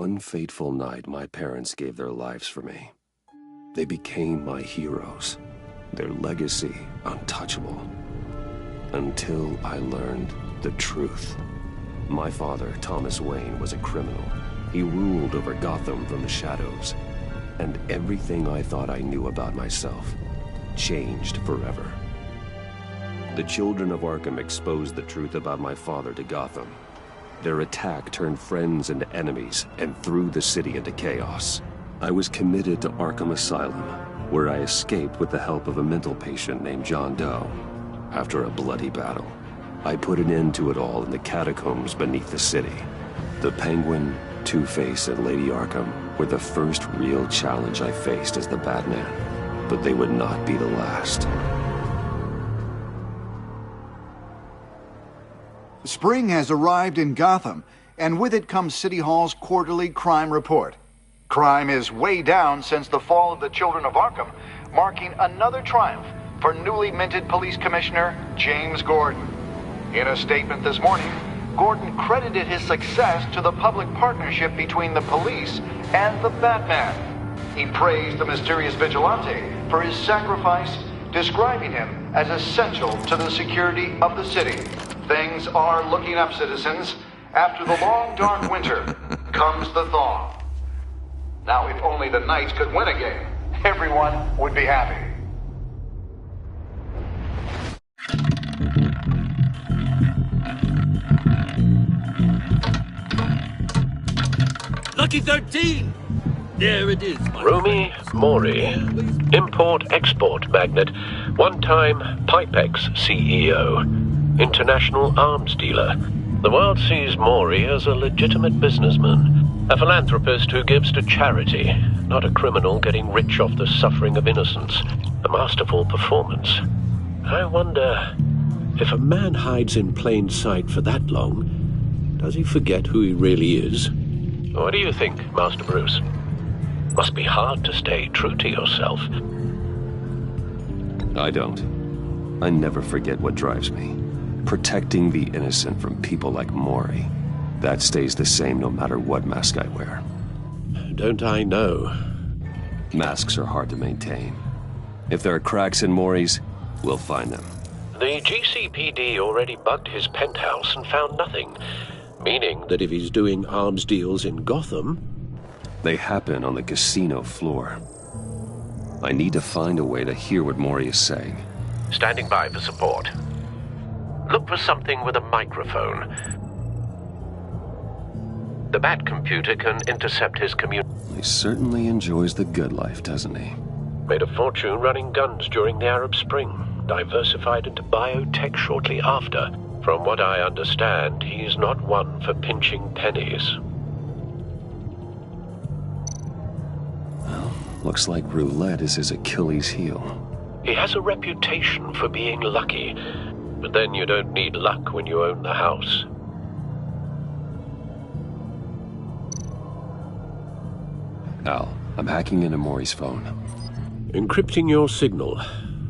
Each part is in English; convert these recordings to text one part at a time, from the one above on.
one fateful night, my parents gave their lives for me. They became my heroes, their legacy untouchable. Until I learned the truth. My father, Thomas Wayne, was a criminal. He ruled over Gotham from the shadows. And everything I thought I knew about myself changed forever. The children of Arkham exposed the truth about my father to Gotham. Their attack turned friends into enemies and threw the city into chaos. I was committed to Arkham Asylum, where I escaped with the help of a mental patient named John Doe. After a bloody battle, I put an end to it all in the catacombs beneath the city. The Penguin, Two-Face, and Lady Arkham were the first real challenge I faced as the Batman, but they would not be the last. Spring has arrived in Gotham, and with it comes City Hall's quarterly crime report. Crime is way down since the fall of the Children of Arkham, marking another triumph for newly minted Police Commissioner James Gordon. In a statement this morning, Gordon credited his success to the public partnership between the police and the Batman. He praised the mysterious vigilante for his sacrifice, describing him as essential to the security of the city. Things are looking up, citizens. After the long, dark winter comes the thaw. Now, if only the Knights could win a game, everyone would be happy. Lucky 13! There it is. Romy Mori, import-export magnate, one-time Pipex CEO, international arms dealer. The world sees Mori as a legitimate businessman, a philanthropist who gives to charity, not a criminal getting rich off the suffering of innocence. A masterful performance. I wonder, if a man hides in plain sight for that long, does he forget who he really is? What do you think, Master Bruce? Must be hard to stay true to yourself. I don't. I never forget what drives me. Protecting the innocent from people like Mori. That stays the same no matter what mask I wear. Don't I know? Masks are hard to maintain. If there are cracks in Mori's, we'll find them. The GCPD already bugged his penthouse and found nothing. Meaning that if he's doing arms deals in Gotham... They happen on the casino floor. I need to find a way to hear what Mori is saying. Standing by for support. Look for something with a microphone. The Bat computer can intercept his communication. He certainly enjoys the good life, doesn't he? Made a fortune running guns during the Arab Spring. Diversified into biotech shortly after. From what I understand, he's not one for pinching pennies. Well, looks like roulette is his Achilles heel. He has a reputation for being lucky, but then you don't need luck when you own the house. Al, I'm hacking into Mori's phone. Encrypting your signal.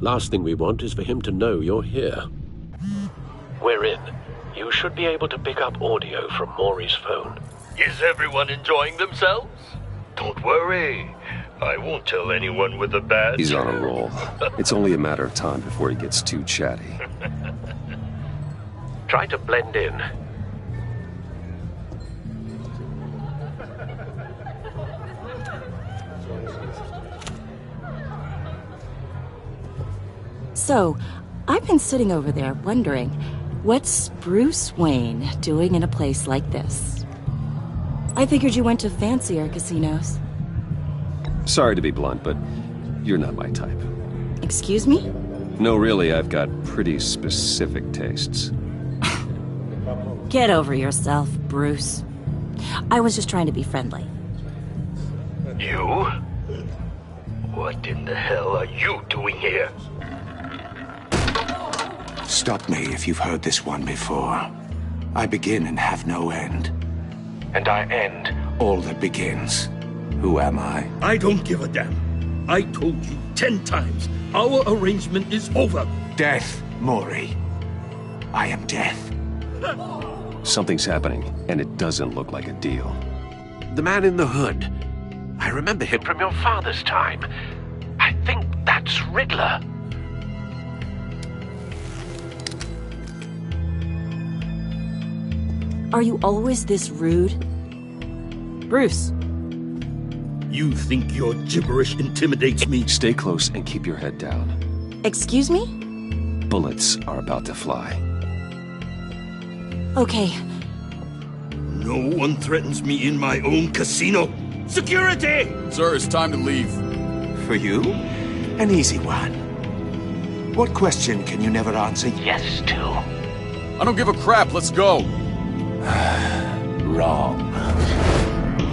Last thing we want is for him to know you're here. We're in. You should be able to pick up audio from Mori's phone. Is everyone enjoying themselves? Don't worry. I won't tell anyone with a badge. He's on a roll. It's only a matter of time before he gets too chatty. Try to blend in. So, I've been sitting over there wondering, what's Bruce Wayne doing in a place like this? I figured you went to fancier casinos. Sorry to be blunt, but you're not my type. Excuse me? No, really, I've got pretty specific tastes. Get over yourself, Bruce. I was just trying to be friendly. You? What in the hell are you doing here? Stop me if you've heard this one before. I begin and have no end. And I end all that begins. Who am I? I don't give a damn. I told you 10 times. Our arrangement is over. Death, Mori. I am death. Something's happening, and it doesn't look like a deal. The man in the hood. I remember him from your father's time. I think that's Riddler. Are you always this rude? Bruce. You think your gibberish intimidates me? Stay close and keep your head down. Excuse me? Bullets are about to fly. Okay. No one threatens me in my own casino. Security! Sir, it's time to leave. For you? An easy one. What question can you never answer yes to? I don't give a crap, let's go. Wrong.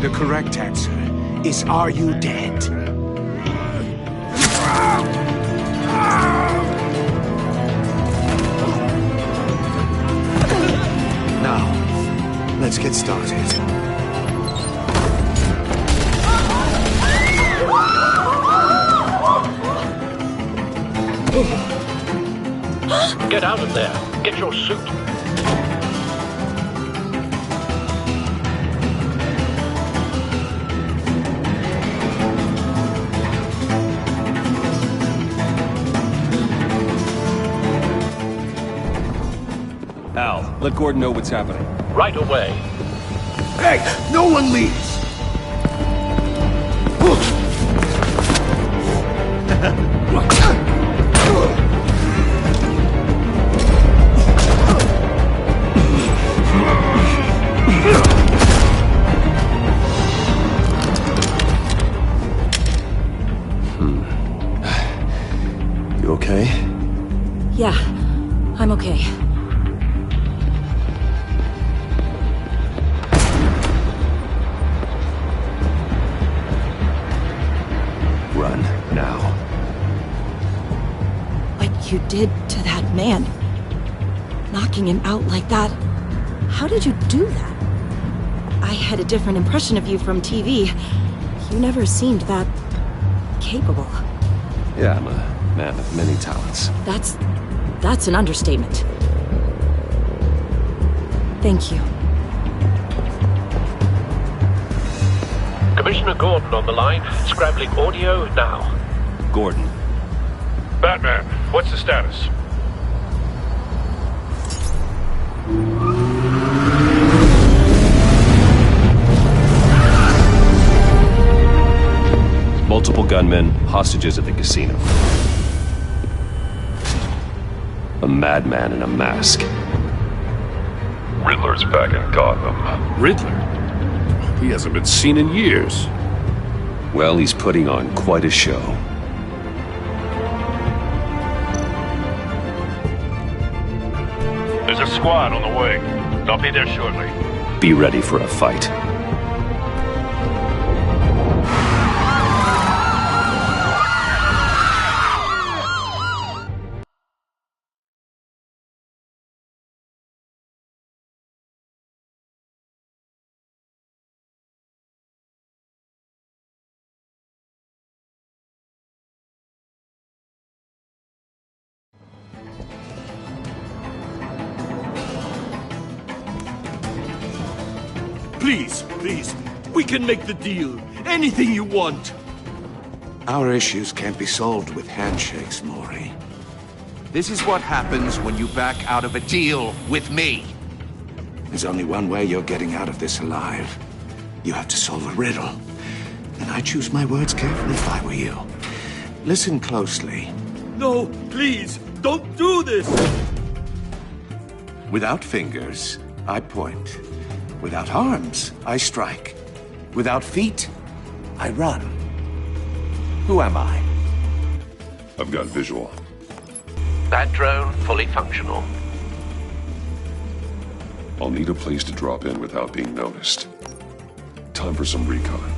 The correct answer is, are you dead? Now, let's get started. Get out of there. Get your suit. Al, let Gordon know what's happening. Right away. Hey, no one leaves! You okay? Yeah, I'm okay. Run, now. What you did to that man, knocking him out like that, how did you do that? I had a different impression of you from TV. You never seemed that capable. Yeah, I'm a man of many talents. That's an understatement. Thank you. Commissioner Gordon on the line, scrambling audio now. Gordon. Batman, what's the status? Multiple gunmen, hostages at the casino. A madman in a mask. Riddler's back in Gotham. Riddler? He hasn't been seen in years. Well, he's putting on quite a show. There's a squad on the way. They'll be there shortly. Be ready for a fight. Please, we can make the deal. Anything you want. Our issues can't be solved with handshakes, Maury. This is what happens when you back out of a deal with me. There's only one way you're getting out of this alive. You have to solve a riddle. And I choose my words carefully if I were you. Listen closely. No, please, don't do this. Without fingers, I point. Without arms, I strike. Without feet, I run. Who am I? I've got visual. That drone fully functional. I'll need a place to drop in without being noticed. Time for some recon.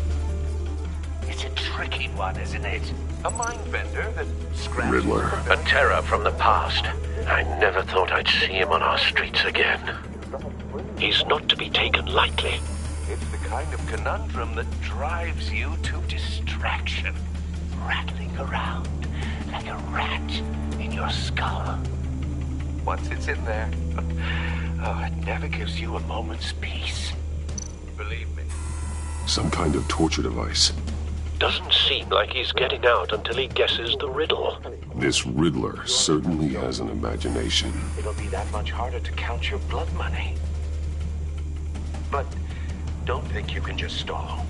It's a tricky one, isn't it? A mind bender that scraps... Riddler. A terror from the past. I never thought I'd see him on our streets again. He's not to be taken lightly. It's the kind of conundrum that drives you to distraction. Rattling around like a rat in your skull. Once it's in there, oh, it never gives you a moment's peace. Believe me, Some kind of torture device. Doesn't seem like he's getting out until he guesses the riddle. This Riddler certainly has an imagination. It'll be that much harder to count your blood money. But don't think you can just stall.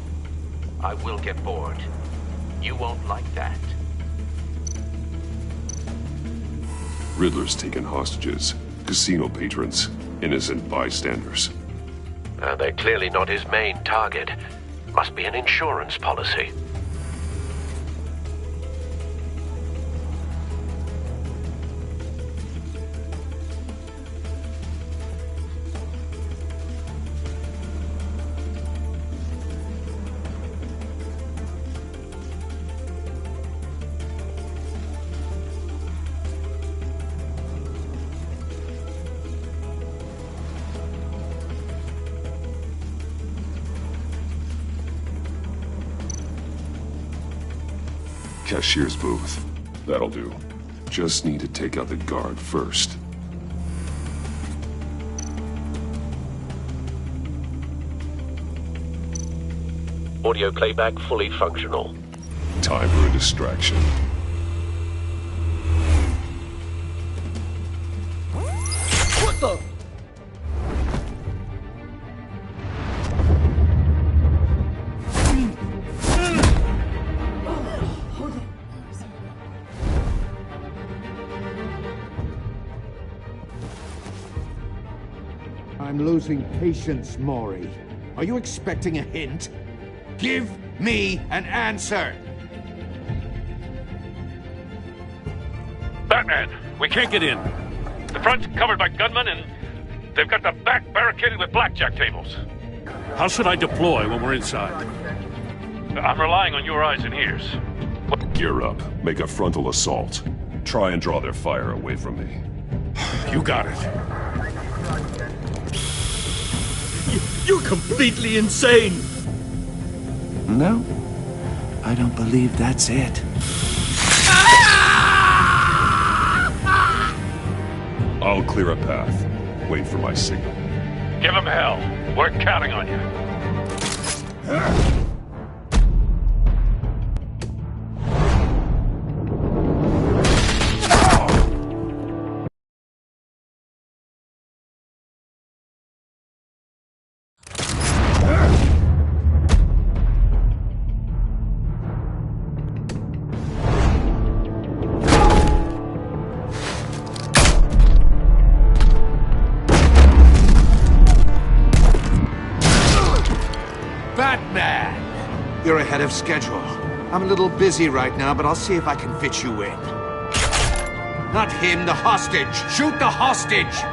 I will get bored. You won't like that. Riddler's taken hostages, casino patrons, innocent bystanders. They're clearly not his main target. Must be an insurance policy. Cashier's booth. That'll do. Just need to take out the guard first. Audio playback fully functional. Time for a distraction. What the? I'm losing patience, Maury. Are you expecting a hint? Give me an answer! Batman, we can't get in. The front's covered by gunmen, and they've got the back barricaded with blackjack tables. How should I deploy when we're inside? I'm relying on your eyes and ears. Gear up. Make a frontal assault. Try and draw their fire away from me. You got it. You're completely insane! No, I don't believe that's it. I'll clear a path. Wait for my signal. Give him hell. We're counting on you. Batman! You're ahead of schedule. I'm a little busy right now, but I'll see if I can fit you in. Not him, the hostage! Shoot the hostage!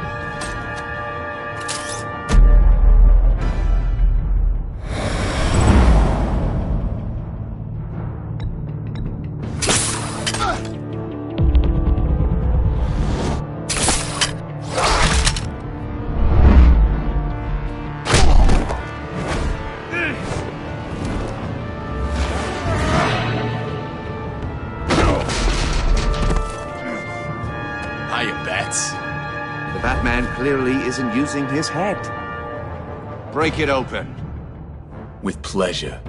The Batman clearly isn't using his head. Break it open. With pleasure.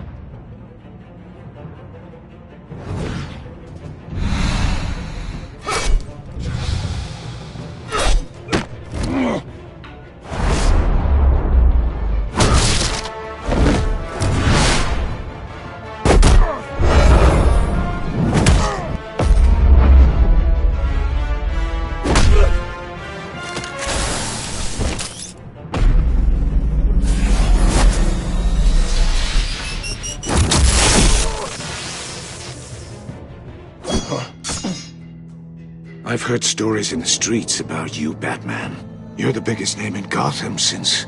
I've heard stories in the streets about you, Batman. You're the biggest name in Gotham since...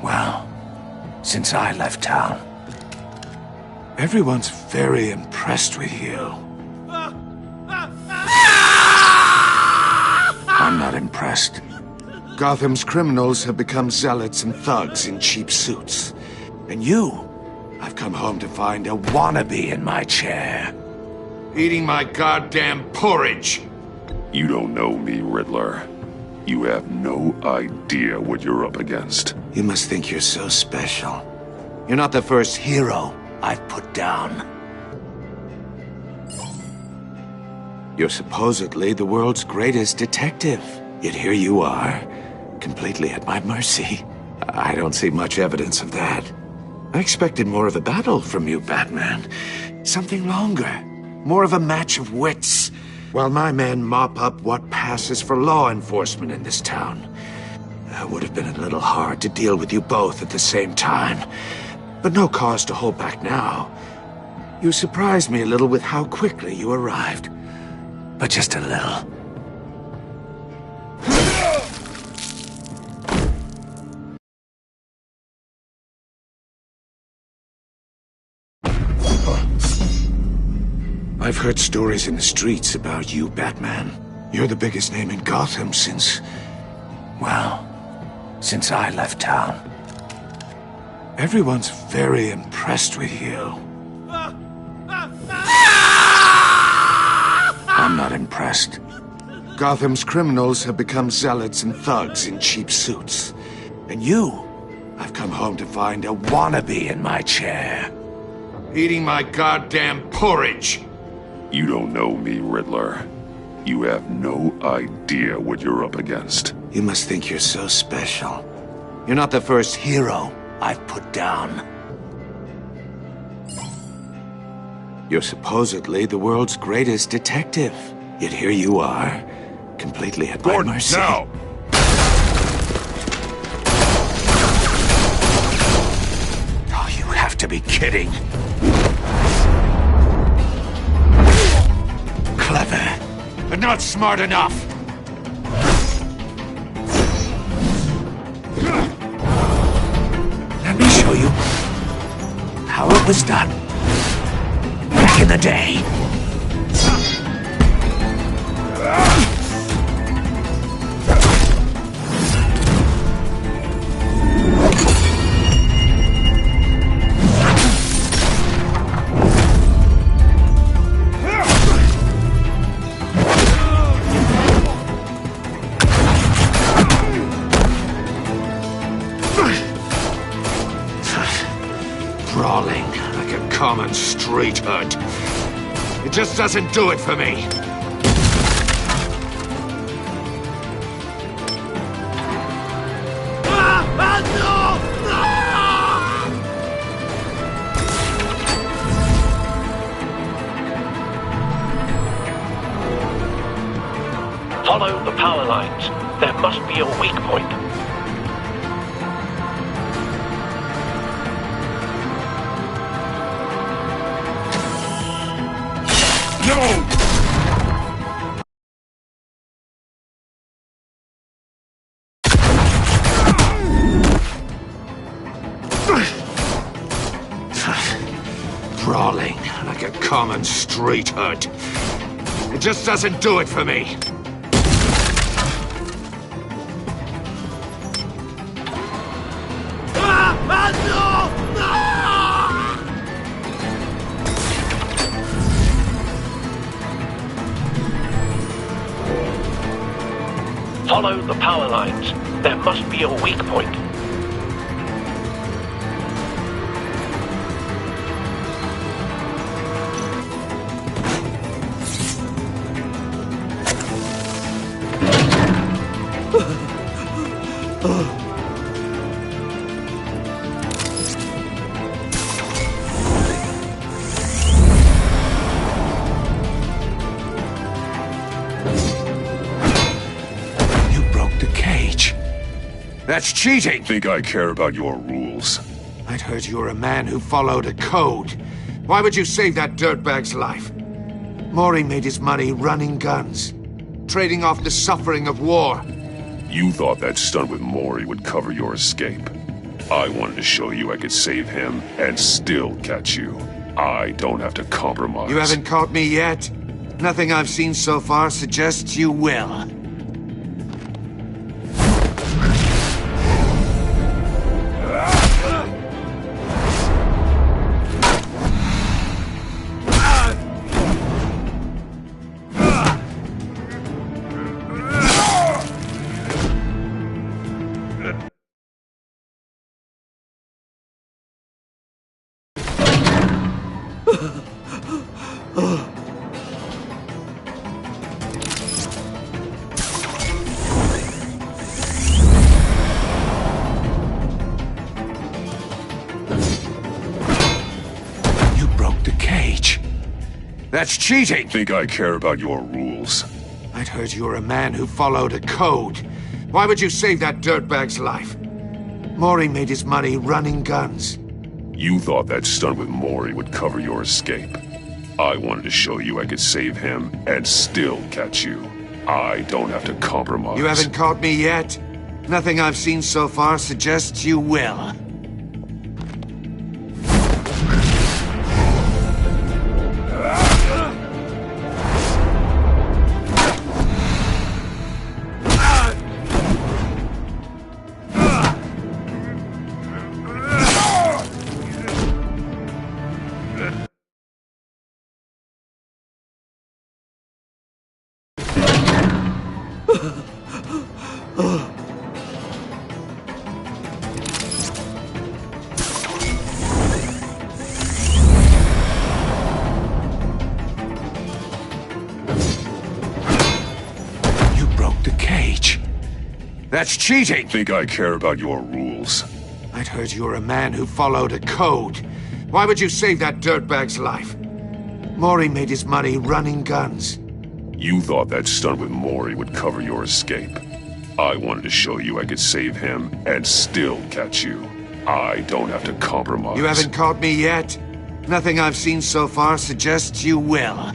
well, since I left town. Everyone's very impressed with you. I'm not impressed. Gotham's criminals have become zealots and thugs in cheap suits. And you, I've come home to find a wannabe in my chair. Eating my goddamn porridge. You don't know me, Riddler. You have no idea what you're up against. You must think you're so special. You're not the first hero I've put down. You're supposedly the world's greatest detective. Yet here you are, completely at my mercy. I don't see much evidence of that. I expected more of a battle from you, Batman. Something longer. More of a match of wits. While my men mop up what passes for law enforcement in this town. It would have been a little hard to deal with you both at the same time. But no cause to hold back now. You surprised me a little with how quickly you arrived. But just a little. I've heard stories in the streets about you, Batman. You're the biggest name in Gotham since... well, since I left town. Everyone's very impressed with you. I'm not impressed. Gotham's criminals have become zealots and thugs in cheap suits. And you, I've come home to find a wannabe in my chair. Eating my goddamn porridge. You don't know me, Riddler. You have no idea what you're up against. You must think you're so special. You're not the first hero I've put down. You're supposedly the world's greatest detective. Yet here you are, completely at my mercy. Now! Oh, you have to be kidding. Clever, but not smart enough. Let me show you how it was done back in the day. Brawling like a common street hood. It just doesn't do it for me. Follow the power lines. There must be a weak point. No! Brawling like a common street hood. It just doesn't do it for me. Follow the power lines. There must be a weak point. That's cheating! Think I care about your rules? I'd heard you were a man who followed a code. Why would you save that dirtbag's life? Mori made his money running guns, trading off the suffering of war. You thought that stunt with Mori would cover your escape. I wanted to show you I could save him and still catch you. I don't have to compromise. You haven't caught me yet. Nothing I've seen so far suggests you will. You broke the cage. That's cheating! Think I care about your rules? I'd heard you were a man who followed a code. Why would you save that dirtbag's life? Mori made his money running guns. You thought that stunt with Mori would cover your escape. I wanted to show you I could save him and still catch you. I don't have to compromise. You haven't caught me yet. Nothing I've seen so far suggests you will. That's cheating! Think I care about your rules? I'd heard you were a man who followed a code. Why would you save that dirtbag's life? Mori made his money running guns. You thought that stunt with Mori would cover your escape. I wanted to show you I could save him and still catch you. I don't have to compromise. You haven't caught me yet. Nothing I've seen so far suggests you will.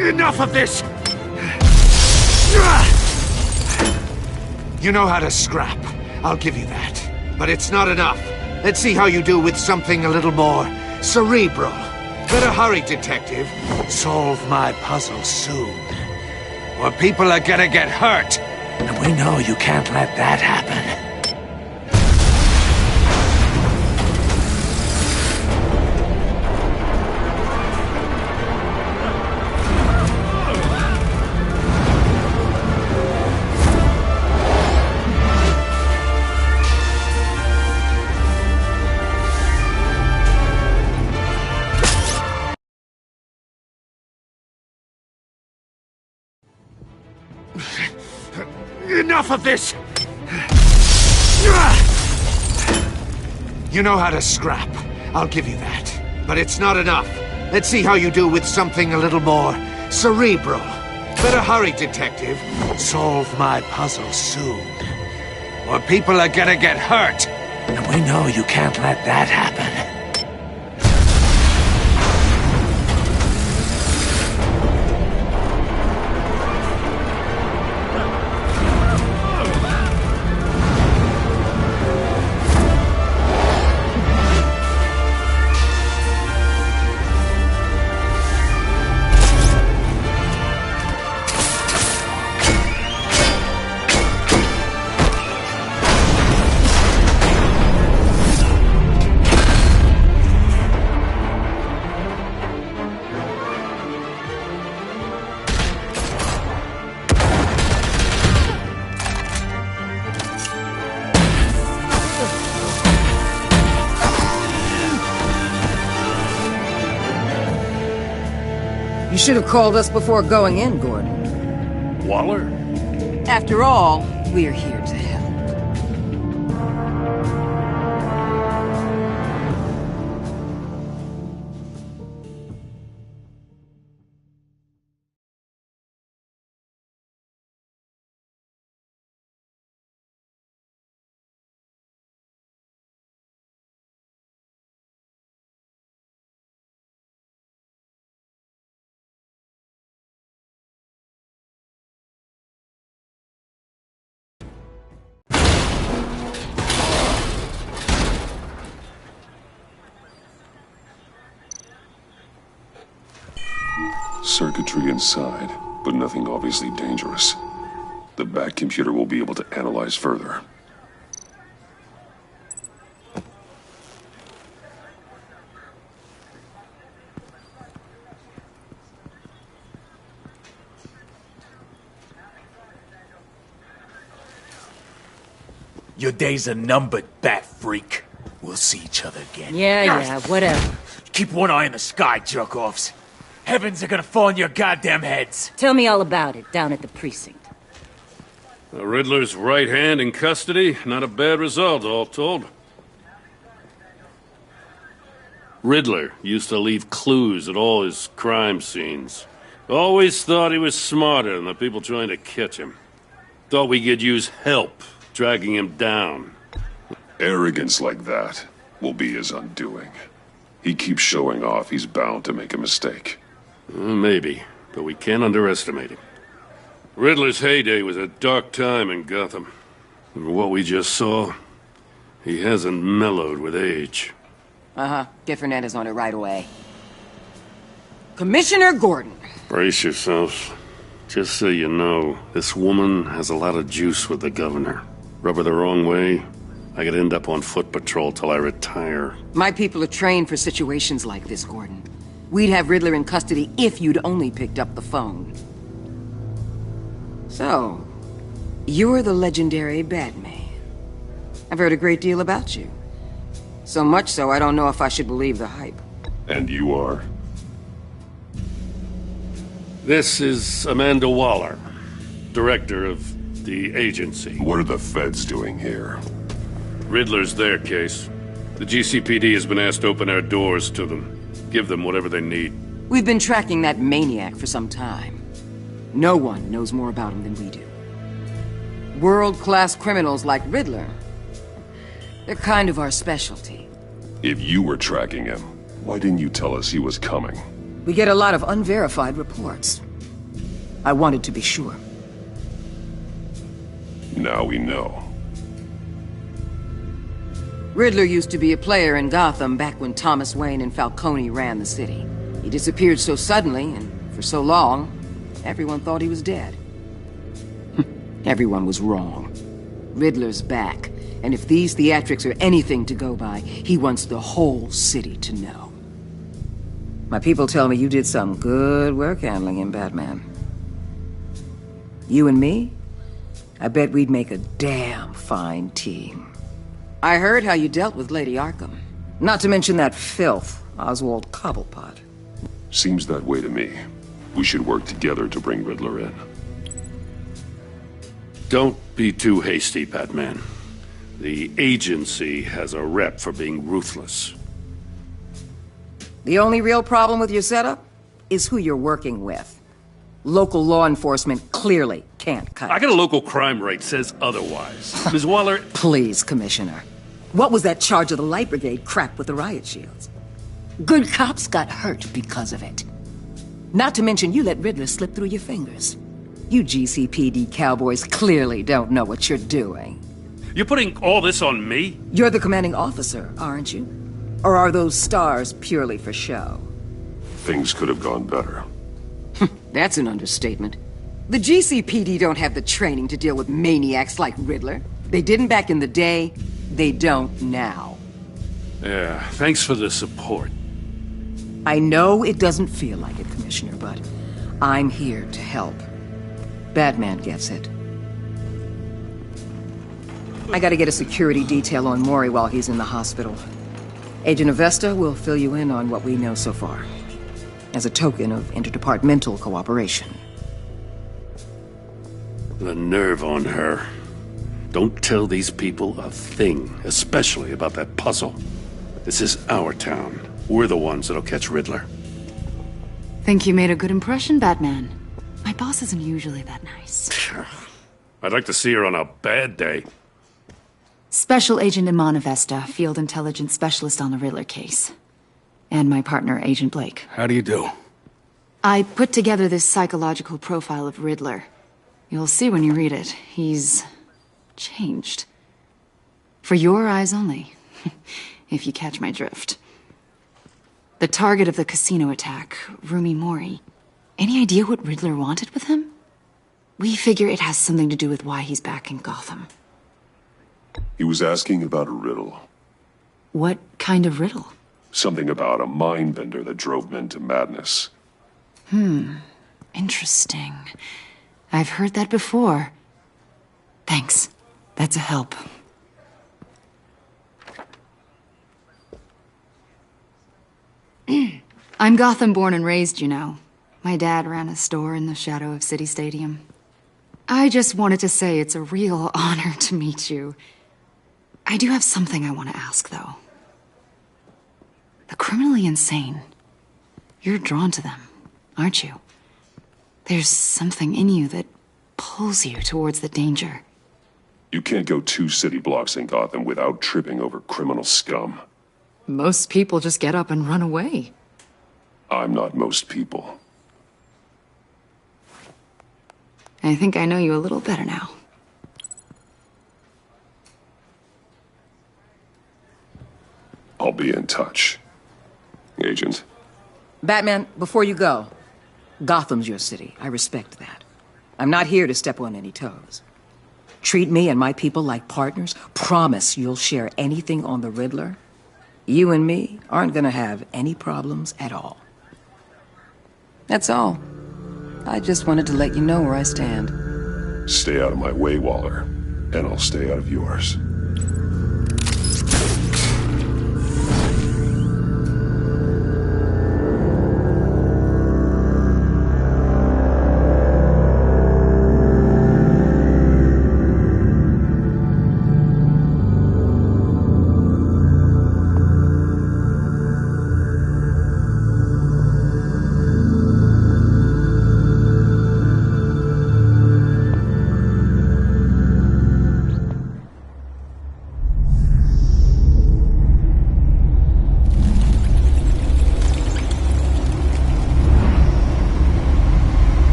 Enough of this! You know how to scrap. I'll give you that. But it's not enough. Let's see how you do with something a little more cerebral. Better hurry, detective. Solve my puzzle soon. Or people are gonna get hurt. And we know you can't let that happen. Enough of this! You know how to scrap. I'll give you that. But it's not enough. Let's see how you do with something a little more cerebral. Better hurry, detective. Solve my puzzle soon. Or people are gonna get hurt. And we know you can't let that happen. You should have called us before going in, Gordon. Waller? After all, we're here to help. Circuitry inside, but nothing obviously dangerous. The back computer will be able to analyze further. Your days are numbered, bat freak. We'll see each other again. Yeah, whatever. Keep one eye in the sky, jerk-offs. Heavens are gonna fall on your goddamn heads. Tell me all about it down at the precinct. The Riddler's right hand in custody. Not a bad result, all told. Riddler used to leave clues at all his crime scenes. Always thought he was smarter than the people trying to catch him. Thought we could use help dragging him down. Arrogance like that will be his undoing. He keeps showing off, he's bound to make a mistake. Maybe, but we can't underestimate him. Riddler's heyday was a dark time in Gotham. From what we just saw, he hasn't mellowed with age. Get Fernandez on it right away. Commissioner Gordon. Brace yourselves. Just so you know, this woman has a lot of juice with the governor. Rub her the wrong way, I could end up on foot patrol till I retire. My people are trained for situations like this, Gordon. We'd have Riddler in custody if you'd only picked up the phone. So, you're the legendary Batman. I've heard a great deal about you. So much so, I don't know if I should believe the hype. And you are? This is Amanda Waller, director of the agency. What are the feds doing here? Riddler's their case. The GCPD has been asked to open our doors to them. Give them whatever they need. We've been tracking that maniac for some time. No one knows more about him than we do. World-class criminals like Riddler. They're kind of our specialty. If you were tracking him, why didn't you tell us he was coming? We get a lot of unverified reports. I wanted to be sure. Now we know. Riddler used to be a player in Gotham back when Thomas Wayne and Falcone ran the city. He disappeared so suddenly and for so long, everyone thought he was dead. Everyone was wrong. Riddler's back, and if these theatrics are anything to go by, he wants the whole city to know. My people tell me you did some good work handling him, Batman. You and me? I bet we'd make a damn fine team. I heard how you dealt with Lady Arkham. Not to mention that filth, Oswald Cobblepot. Seems that way to me. We should work together to bring Riddler in. Don't be too hasty, Batman. The agency has a rep for being ruthless. The only real problem with your setup is who you're working with. Local law enforcement clearly can't cut it. I got a local crime rate says otherwise. Ms. Waller... Please, Commissioner. What was that charge of the Light Brigade crap with the riot shields? Good cops got hurt because of it. Not to mention you let Riddler slip through your fingers. You GCPD cowboys clearly don't know what you're doing. You're putting all this on me? You're the commanding officer, aren't you? Or are those stars purely for show? Things could have gone better. That's an understatement. The GCPD don't have the training to deal with maniacs like Riddler. They didn't back in the day, they don't now. Yeah, thanks for the support. I know it doesn't feel like it, Commissioner, but I'm here to help. Batman gets it. I gotta get a security detail on Mori while he's in the hospital. Agent Avesta will fill you in on what we know so far, as a token of interdepartmental cooperation. The nerve on her. Don't tell these people a thing, especially about that puzzle. This is our town. We're the ones that'll catch Riddler. Think you made a good impression, Batman. My boss isn't usually that nice. I'd like to see her on a bad day. Special Agent Iman Avesta, Field Intelligence Specialist on the Riddler case. And my partner, Agent Blake. How do you do? I put together this psychological profile of Riddler. You'll see when you read it. He's changed. For your eyes only, if you catch my drift. The target of the casino attack, Rumi Mori, Any idea what Riddler wanted with him? We figure it has something to do with why he's back in Gotham. He was asking about a riddle. What kind of riddle? Something about a mind bender that drove men to madness. Interesting. I've heard that before. Thanks. That's a help. I'm Gotham born and raised, you know. My dad ran a store in the shadow of City Stadium. I just wanted to say it's a real honor to meet you. I do have something I want to ask, though. The criminally insane. You're drawn to them, aren't you? There's something in you that pulls you towards the danger. You can't go 2 city blocks in Gotham without tripping over criminal scum. Most people just get up and run away. I'm not most people. I think I know you a little better now. I'll be in touch. Agent. Batman, before you go, Gotham's your city. I respect that. I'm not here to step on any toes. Treat me and my people like partners. Promise you'll share anything on the Riddler. You and me aren't gonna have any problems at all. That's all. I just wanted to let you know where I stand. Stay out of my way, Waller, and I'll stay out of yours.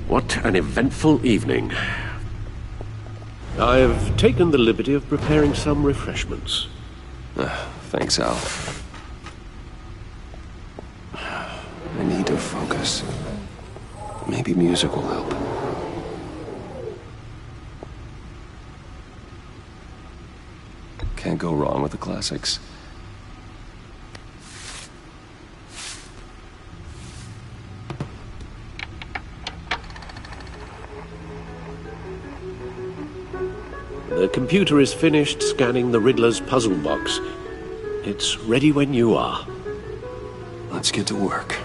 What an eventful evening. I've taken the liberty of preparing some refreshments. Thanks, Al. I need to focus. Maybe music will help. Can't go wrong with the classics. The computer is finished scanning the Riddler's puzzle box. It's ready when you are. Let's get to work.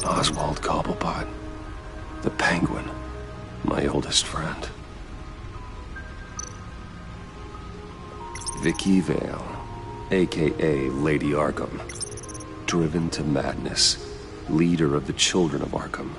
Oswald Cobblepot. The Penguin. My oldest friend. Vicky Vale, a.k.a. Lady Arkham. Driven to madness. Leader of the Children of Arkham.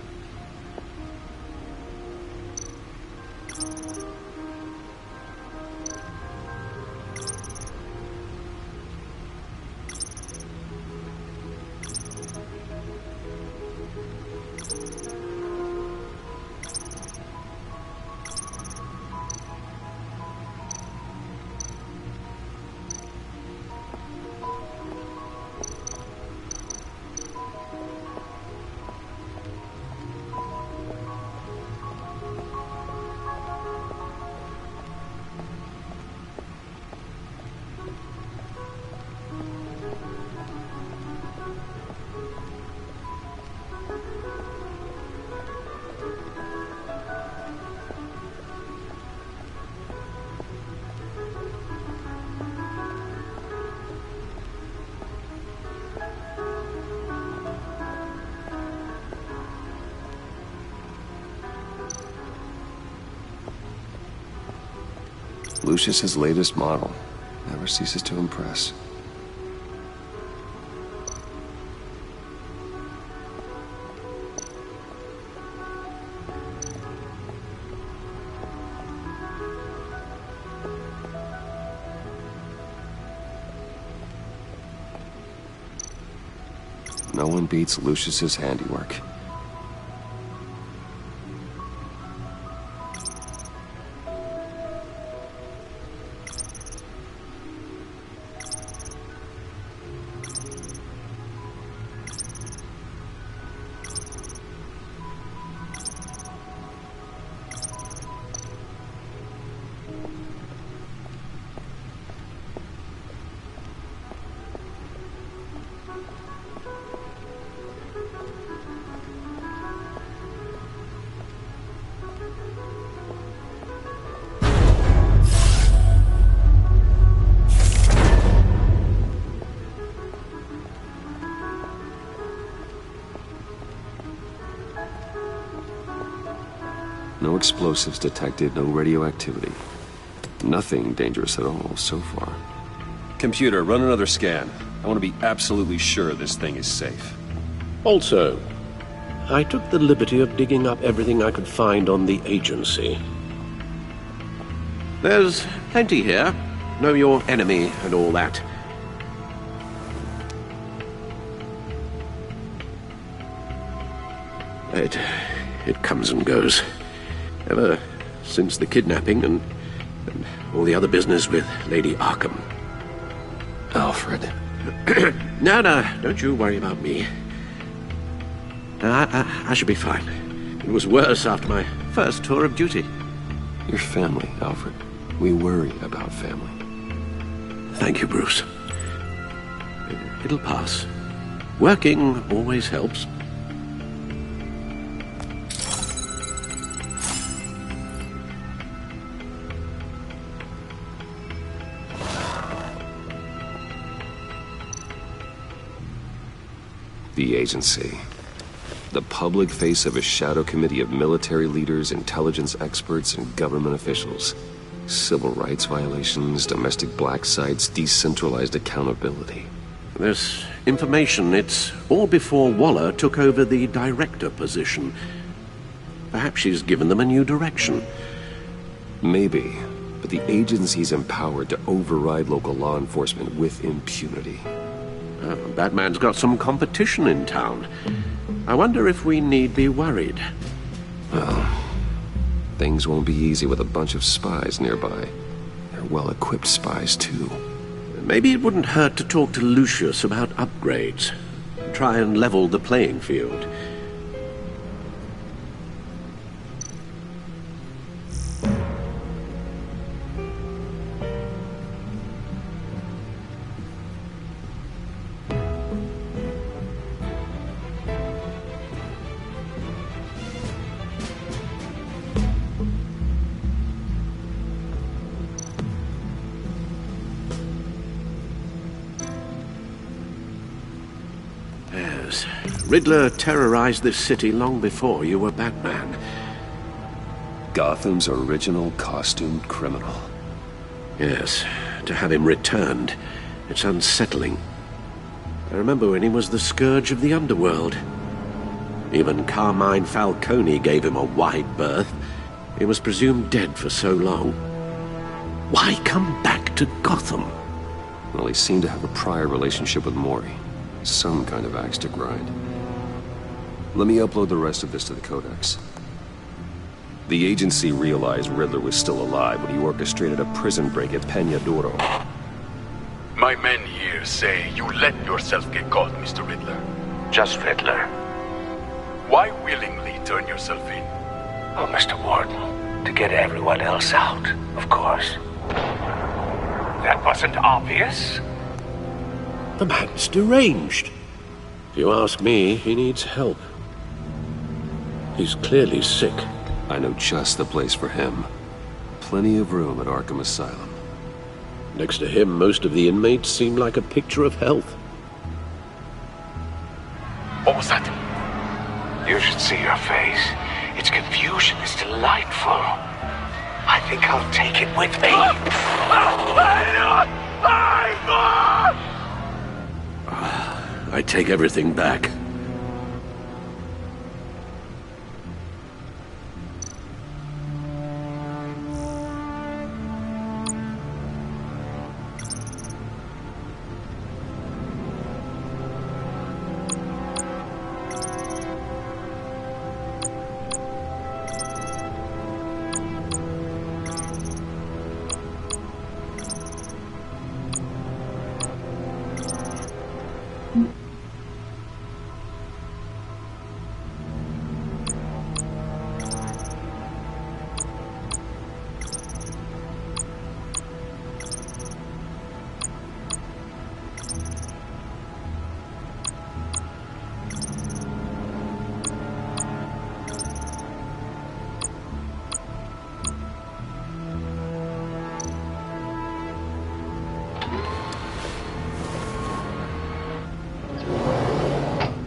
Lucius's latest model. Never ceases to impress. No one beats Lucius's handiwork. No explosives detected, no radioactivity. Nothing dangerous at all so far. Computer, run another scan. I want to be absolutely sure this thing is safe. Also, I took the liberty of digging up everything I could find on the agency. There's plenty here. Know your enemy and all that. It comes and goes. Ever since the kidnapping and all the other business with Lady Arkham. Alfred. No, don't you worry about me. I should be fine. It was worse after my first tour of duty. Your family, Alfred. We worry about family. Thank you, Bruce. It'll pass. Working always helps. The agency. The public face of a shadow committee of military leaders, intelligence experts, and government officials. Civil rights violations, domestic black sites, decentralized accountability. This information, it's all before Waller took over the director position. Perhaps she's given them a new direction. Maybe, but the agency's empowered to override local law enforcement with impunity. Batman's got some competition in town. I wonder if we need be worried. Well, things won't be easy with a bunch of spies nearby. They're well-equipped spies, too. Maybe it wouldn't hurt to talk to Lucius about upgrades. Try and level the playing field. Yes. Riddler terrorized this city long before you were Batman. Gotham's original costumed criminal. Yes. To have him returned, it's unsettling. I remember when he was the scourge of the underworld. Even Carmine Falcone gave him a wide berth. He was presumed dead for so long. Why come back to Gotham? Well, he seemed to have a prior relationship with Mori. Some kind of axe to grind. Let me upload the rest of this to the Codex. The agency realized Riddler was still alive when he orchestrated a prison break at Peña Duro. My men here say you let yourself get caught, Mr. Riddler. Just Riddler. Why willingly turn yourself in? Oh, Mr. Warden, to get everyone else out, of course. That wasn't obvious. The man's deranged. If you ask me, he needs help. He's clearly sick. I know just the place for him. Plenty of room at Arkham Asylum. Next to him, most of the inmates seem like a picture of health. What was that? You should see your face. Its confusion is delightful. I think I'll take it with me. I take everything back.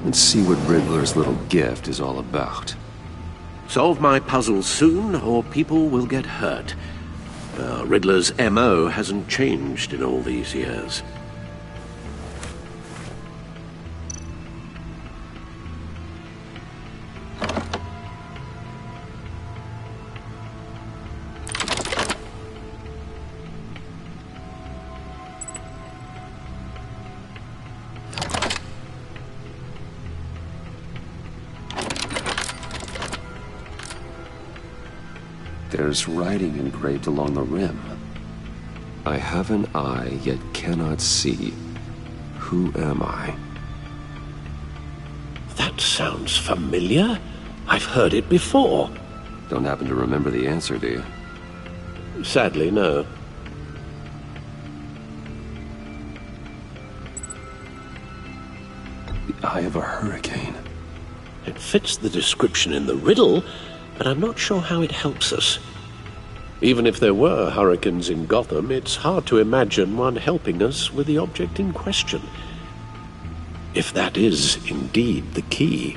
Let's see what Riddler's little gift is all about. Solve my puzzle soon, or people will get hurt. Riddler's M.O. hasn't changed in all these years. There's writing engraved along the rim. I have an eye, yet cannot see. Who am I? That sounds familiar. I've heard it before. Don't happen to remember the answer, do you? Sadly, no. The eye of a hurricane. It fits the description in the riddle, but I'm not sure how it helps us. Even if there were hurricanes in Gotham, it's hard to imagine one helping us with the object in question. If that is indeed the key.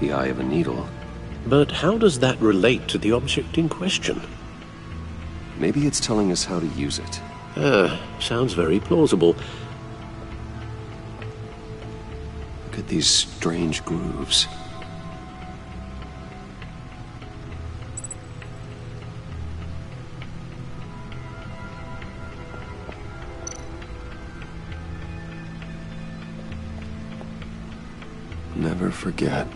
The eye of a needle. But how does that relate to the object in question? Maybe it's telling us how to use it. Sounds very plausible. Look at these strange grooves. Never forget.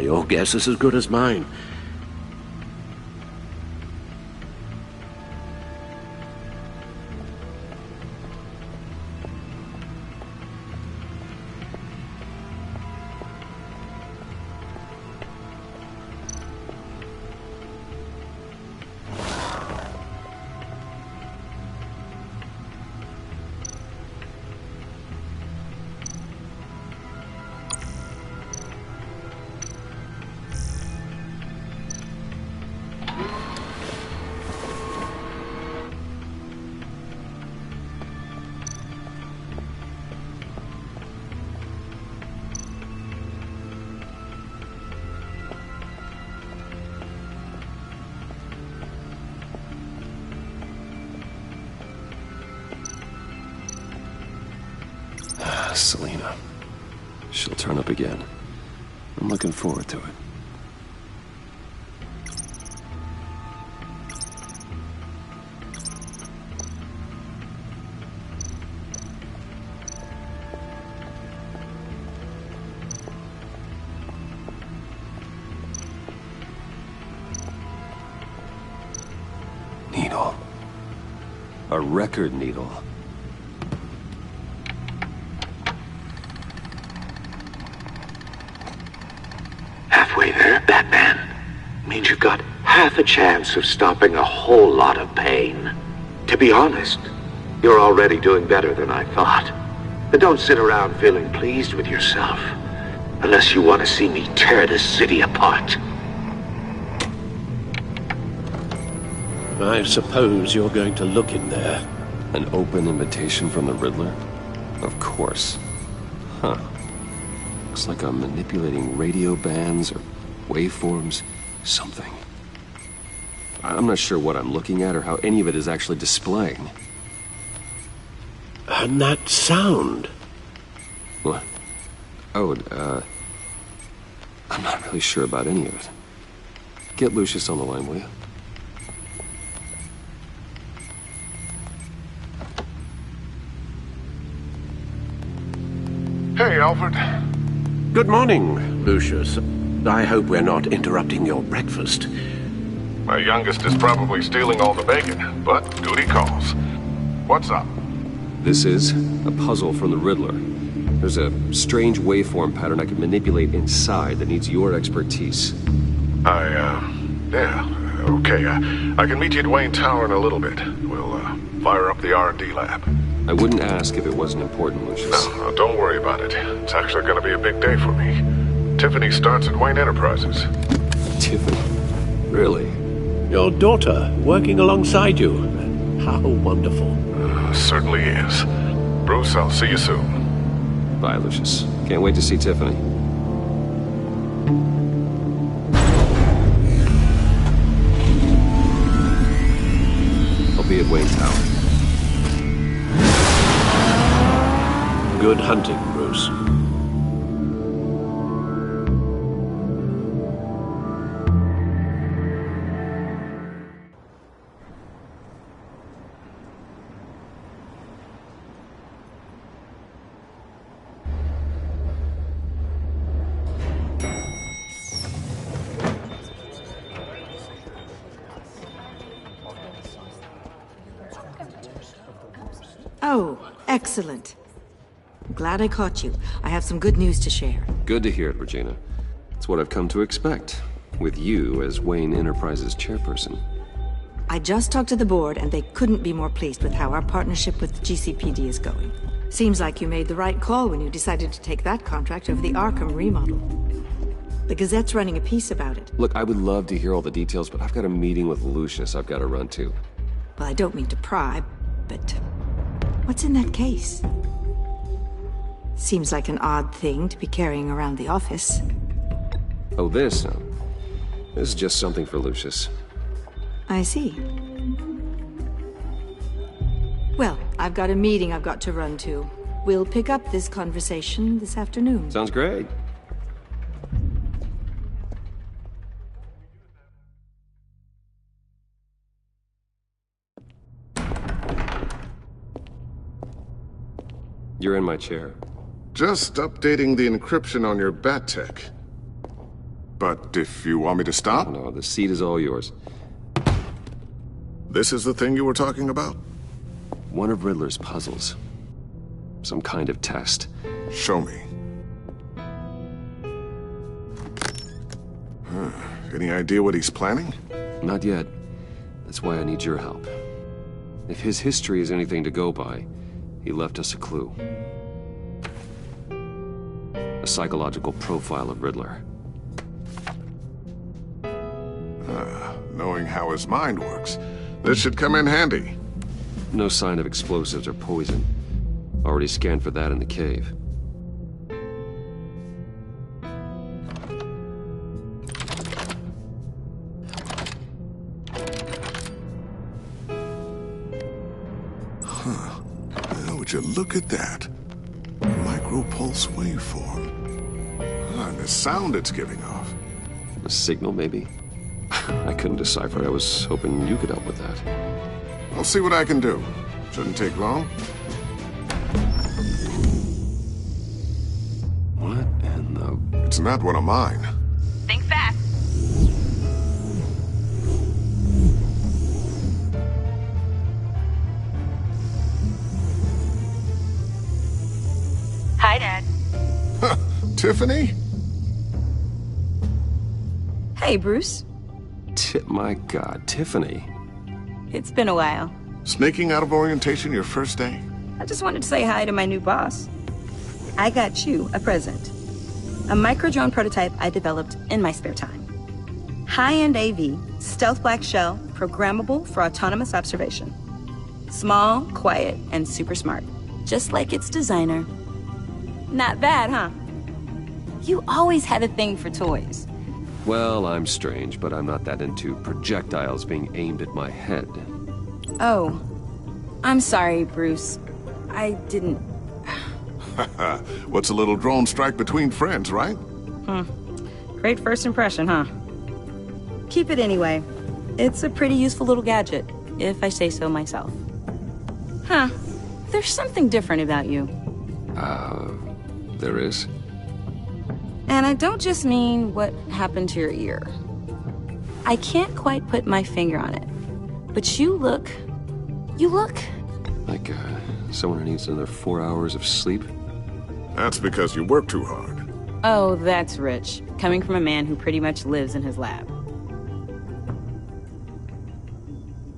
Your guess is as good as mine. Selena. She'll turn up again. I'm looking forward to it. Needle. A record needle. Halfway there, Batman. Means you've got half a chance of stopping a whole lot of pain. To be honest, you're already doing better than I thought. But don't sit around feeling pleased with yourself. Unless you want to see me tear this city apart. I suppose you're going to look in there. An open invitation from the Riddler? Of course. Huh. Looks like I'm manipulating radio bands or waveforms. Something. I'm not sure what I'm looking at or how any of it is actually displaying. And that sound? What? Oh, I'm not really sure about any of it. Get Lucius on the line, will you? Hey, Alfred. Good morning, Lucius. I hope we're not interrupting your breakfast. My youngest is probably stealing all the bacon, but duty calls. What's up? This is a puzzle from the Riddler. There's a strange waveform pattern I can manipulate inside that needs your expertise. Yeah, okay. I can meet you at Wayne Tower in a little bit. We'll, fire up the R&D lab. I wouldn't ask if it wasn't important, Lucius. No, don't worry about it. It's actually going to be a big day for me. Tiffany starts at Wayne Enterprises. Tiffany? Really? Your daughter, working alongside you. How wonderful. Certainly is. Bruce, I'll see you soon. Bye, Lucius. Can't wait to see Tiffany. I'll be at Wayne Tower. Good hunting, Bruce. Oh, excellent. Glad I caught you. I have some good news to share. Good to hear it, Regina. It's what I've come to expect, with you as Wayne Enterprises chairperson. I just talked to the board, and they couldn't be more pleased with how our partnership with GCPD is going. Seems like you made the right call when you decided to take that contract over the Arkham remodel. The Gazette's running a piece about it. Look, I would love to hear all the details, but I've got a meeting with Lucius I've got to run to. Well, I don't mean to pry, but what's in that case? Seems like an odd thing to be carrying around the office. Oh, this? No. This is just something for Lucius. I see. Well, I've got a meeting I've got to run to. We'll pick up this conversation this afternoon. Sounds great. You're in my chair. Just updating the encryption on your bat tech. But if you want me to stop? No, the seat is all yours. This is the thing you were talking about? One of Riddler's puzzles. Some kind of test. Show me. Any idea what he's planning? Not yet. That's why I need your help. If his history is anything to go by, he left us a clue. A psychological profile of Riddler. Knowing how his mind works, this should come in handy. No sign of explosives or poison. Already scanned for that in the cave. Would you look at that? micropulse waveform. And the sound it's giving off. A signal, maybe? I couldn't decipher it. I was hoping you could help with that. I'll see what I can do. Shouldn't take long. What in the... It's not one of mine. Think fast. Hi, Dad. Tiffany? Hey, Bruce. My God, Tiffany. It's been a while. Sneaking out of orientation your first day? I just wanted to say hi to my new boss. I got you a present. A micro-drone prototype I developed in my spare time. High-end AV, stealth black shell, programmable for autonomous observation. Small, quiet, and super smart. Just like its designer. Not bad, huh? You always had a thing for toys. Well, I'm strange, but I'm not that into projectiles being aimed at my head. Oh. I'm sorry, Bruce. I didn't... What's a little drone strike between friends, right? Great first impression, huh? Keep it anyway. It's a pretty useful little gadget, if I say so myself. Huh. There's something different about you. There is? And I don't just mean what happened to your ear. I can't quite put my finger on it. But you look... Like, someone who needs another 4 hours of sleep? That's because you work too hard. Oh, that's rich. Coming from a man who pretty much lives in his lab.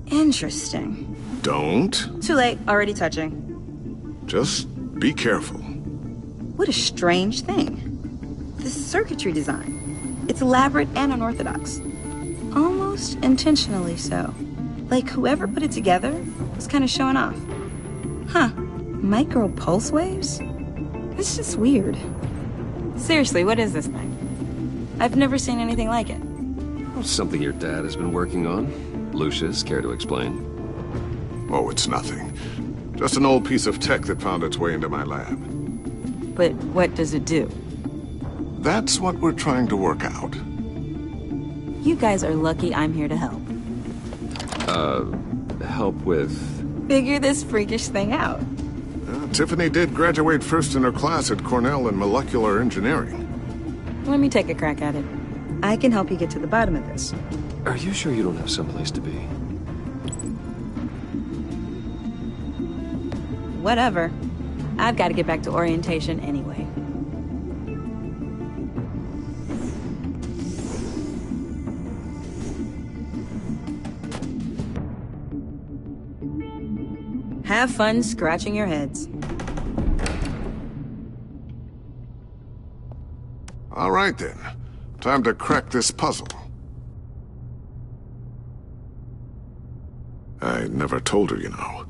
Interesting. Don't. Too late. Already touching. Just be careful. What a strange thing. This circuitry design. It's elaborate and unorthodox. Almost intentionally so. Like whoever put it together was kind of showing off. Huh. Micro pulse waves? It's just weird. Seriously, what is this thing? I've never seen anything like it. Something your dad has been working on. Lucius, care to explain? Oh, it's nothing. Just an old piece of tech that found its way into my lab. But what does it do? That's what we're trying to work out. You guys are lucky I'm here to help. Help with... Figure this freakish thing out. Tiffany did graduate first in her class at Cornell in molecular engineering. Let me take a crack at it. I can help you get to the bottom of this. Are you sure you don't have someplace to be? Whatever. I've got to get back to orientation anyway. Have fun scratching your heads. All right, then. Time to crack this puzzle. I never told her, you know.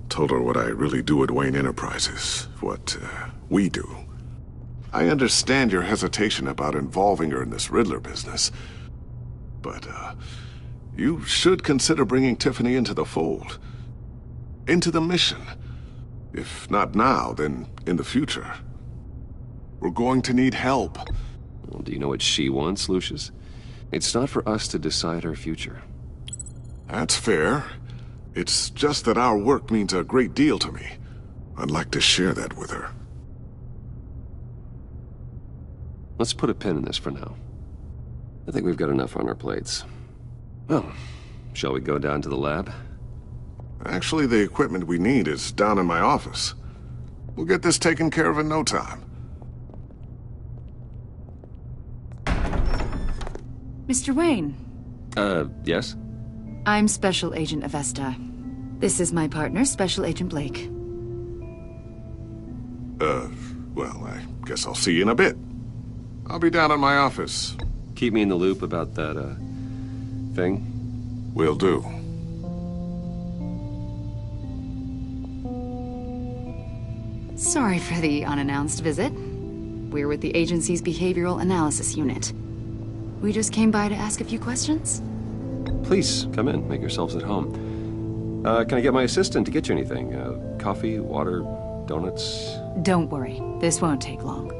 Told her what I really do at Wayne Enterprises. What, we do. I understand your hesitation about involving her in this Riddler business. But, you should consider bringing Tiffany into the fold. Into the mission. If not now, then in the future. We're going to need help. Well, do you know what she wants, Lucius? It's not for us to decide her future. That's fair. It's just that our work means a great deal to me. I'd like to share that with her. Let's put a pin in this for now. I think we've got enough on our plates. Well, shall we go down to the lab? Actually, the equipment we need is down in my office. We'll get this taken care of in no time. Mr. Wayne. Yes? I'm Special Agent Avesta. This is my partner, Special Agent Blake. Well, I guess I'll see you in a bit. I'll be down in my office. Keep me in the loop about that, thing? Will do. Sorry for the unannounced visit. We're with the agency's Behavioral Analysis Unit. We just came by to ask a few questions. Please, come in. Make yourselves at home. Can I get my assistant to get you anything? Coffee, water, donuts? Don't worry. This won't take long.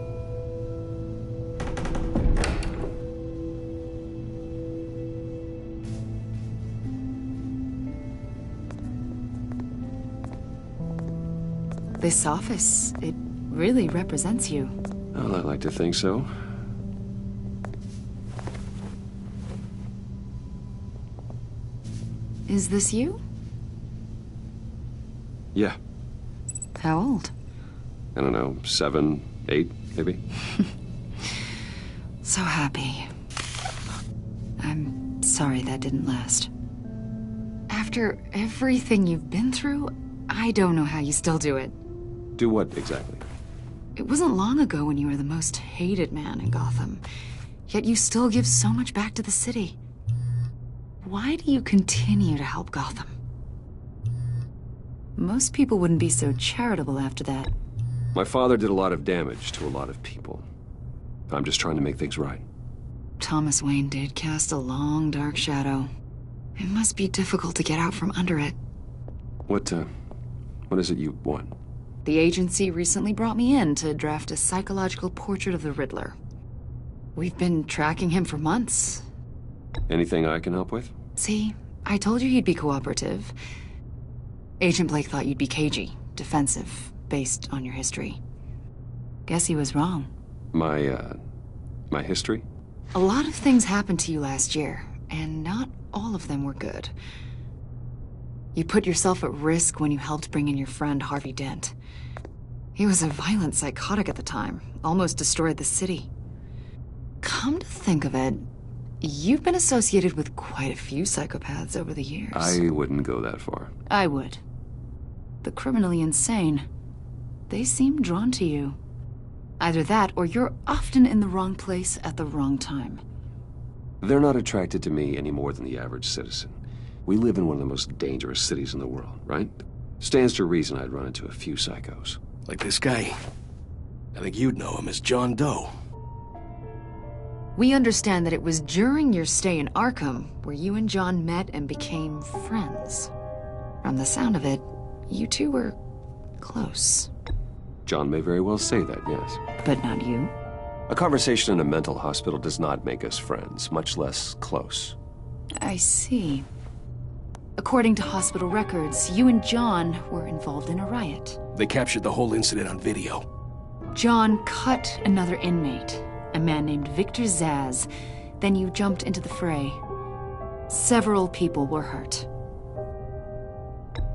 This office, it really represents you. Well, I like to think so. Is this you? Yeah. How old? I don't know, 7, 8, maybe? So happy. I'm sorry that didn't last. After everything you've been through, I don't know how you still do it. Do what exactly? It wasn't long ago when you were the most hated man in Gotham, yet you still give so much back to the city. Why do you continue to help Gotham? Most people wouldn't be so charitable after that. My father did a lot of damage to a lot of people. I'm just trying to make things right. Thomas Wayne did cast a long, dark shadow. It must be difficult to get out from under it. What is it you want? The agency recently brought me in to draft a psychological portrait of the Riddler. We've been tracking him for months. Anything I can help with? See, I told you he'd be cooperative. Agent Blake thought you'd be cagey, defensive, based on your history. Guess he was wrong. My history? A lot of things happened to you last year, and not all of them were good. You put yourself at risk when you helped bring in your friend Harvey Dent. He was a violent psychotic at the time, almost destroyed the city. Come to think of it, you've been associated with quite a few psychopaths over the years. I wouldn't go that far. I would. The criminally insane. They seem drawn to you. Either that, or you're often in the wrong place at the wrong time. They're not attracted to me any more than the average citizen. We live in one of the most dangerous cities in the world, right? Stands to reason I'd run into a few psychos. Like this guy. I think you'd know him as John Doe. We understand that it was during your stay in Arkham where you and John met and became friends. From the sound of it, you two were close. John may very well say that, yes. But not you. A conversation in a mental hospital does not make us friends, much less close. I see. According to hospital records, you and John were involved in a riot. They captured the whole incident on video. John cut another inmate, a man named Victor Zaz. Then you jumped into the fray. Several people were hurt.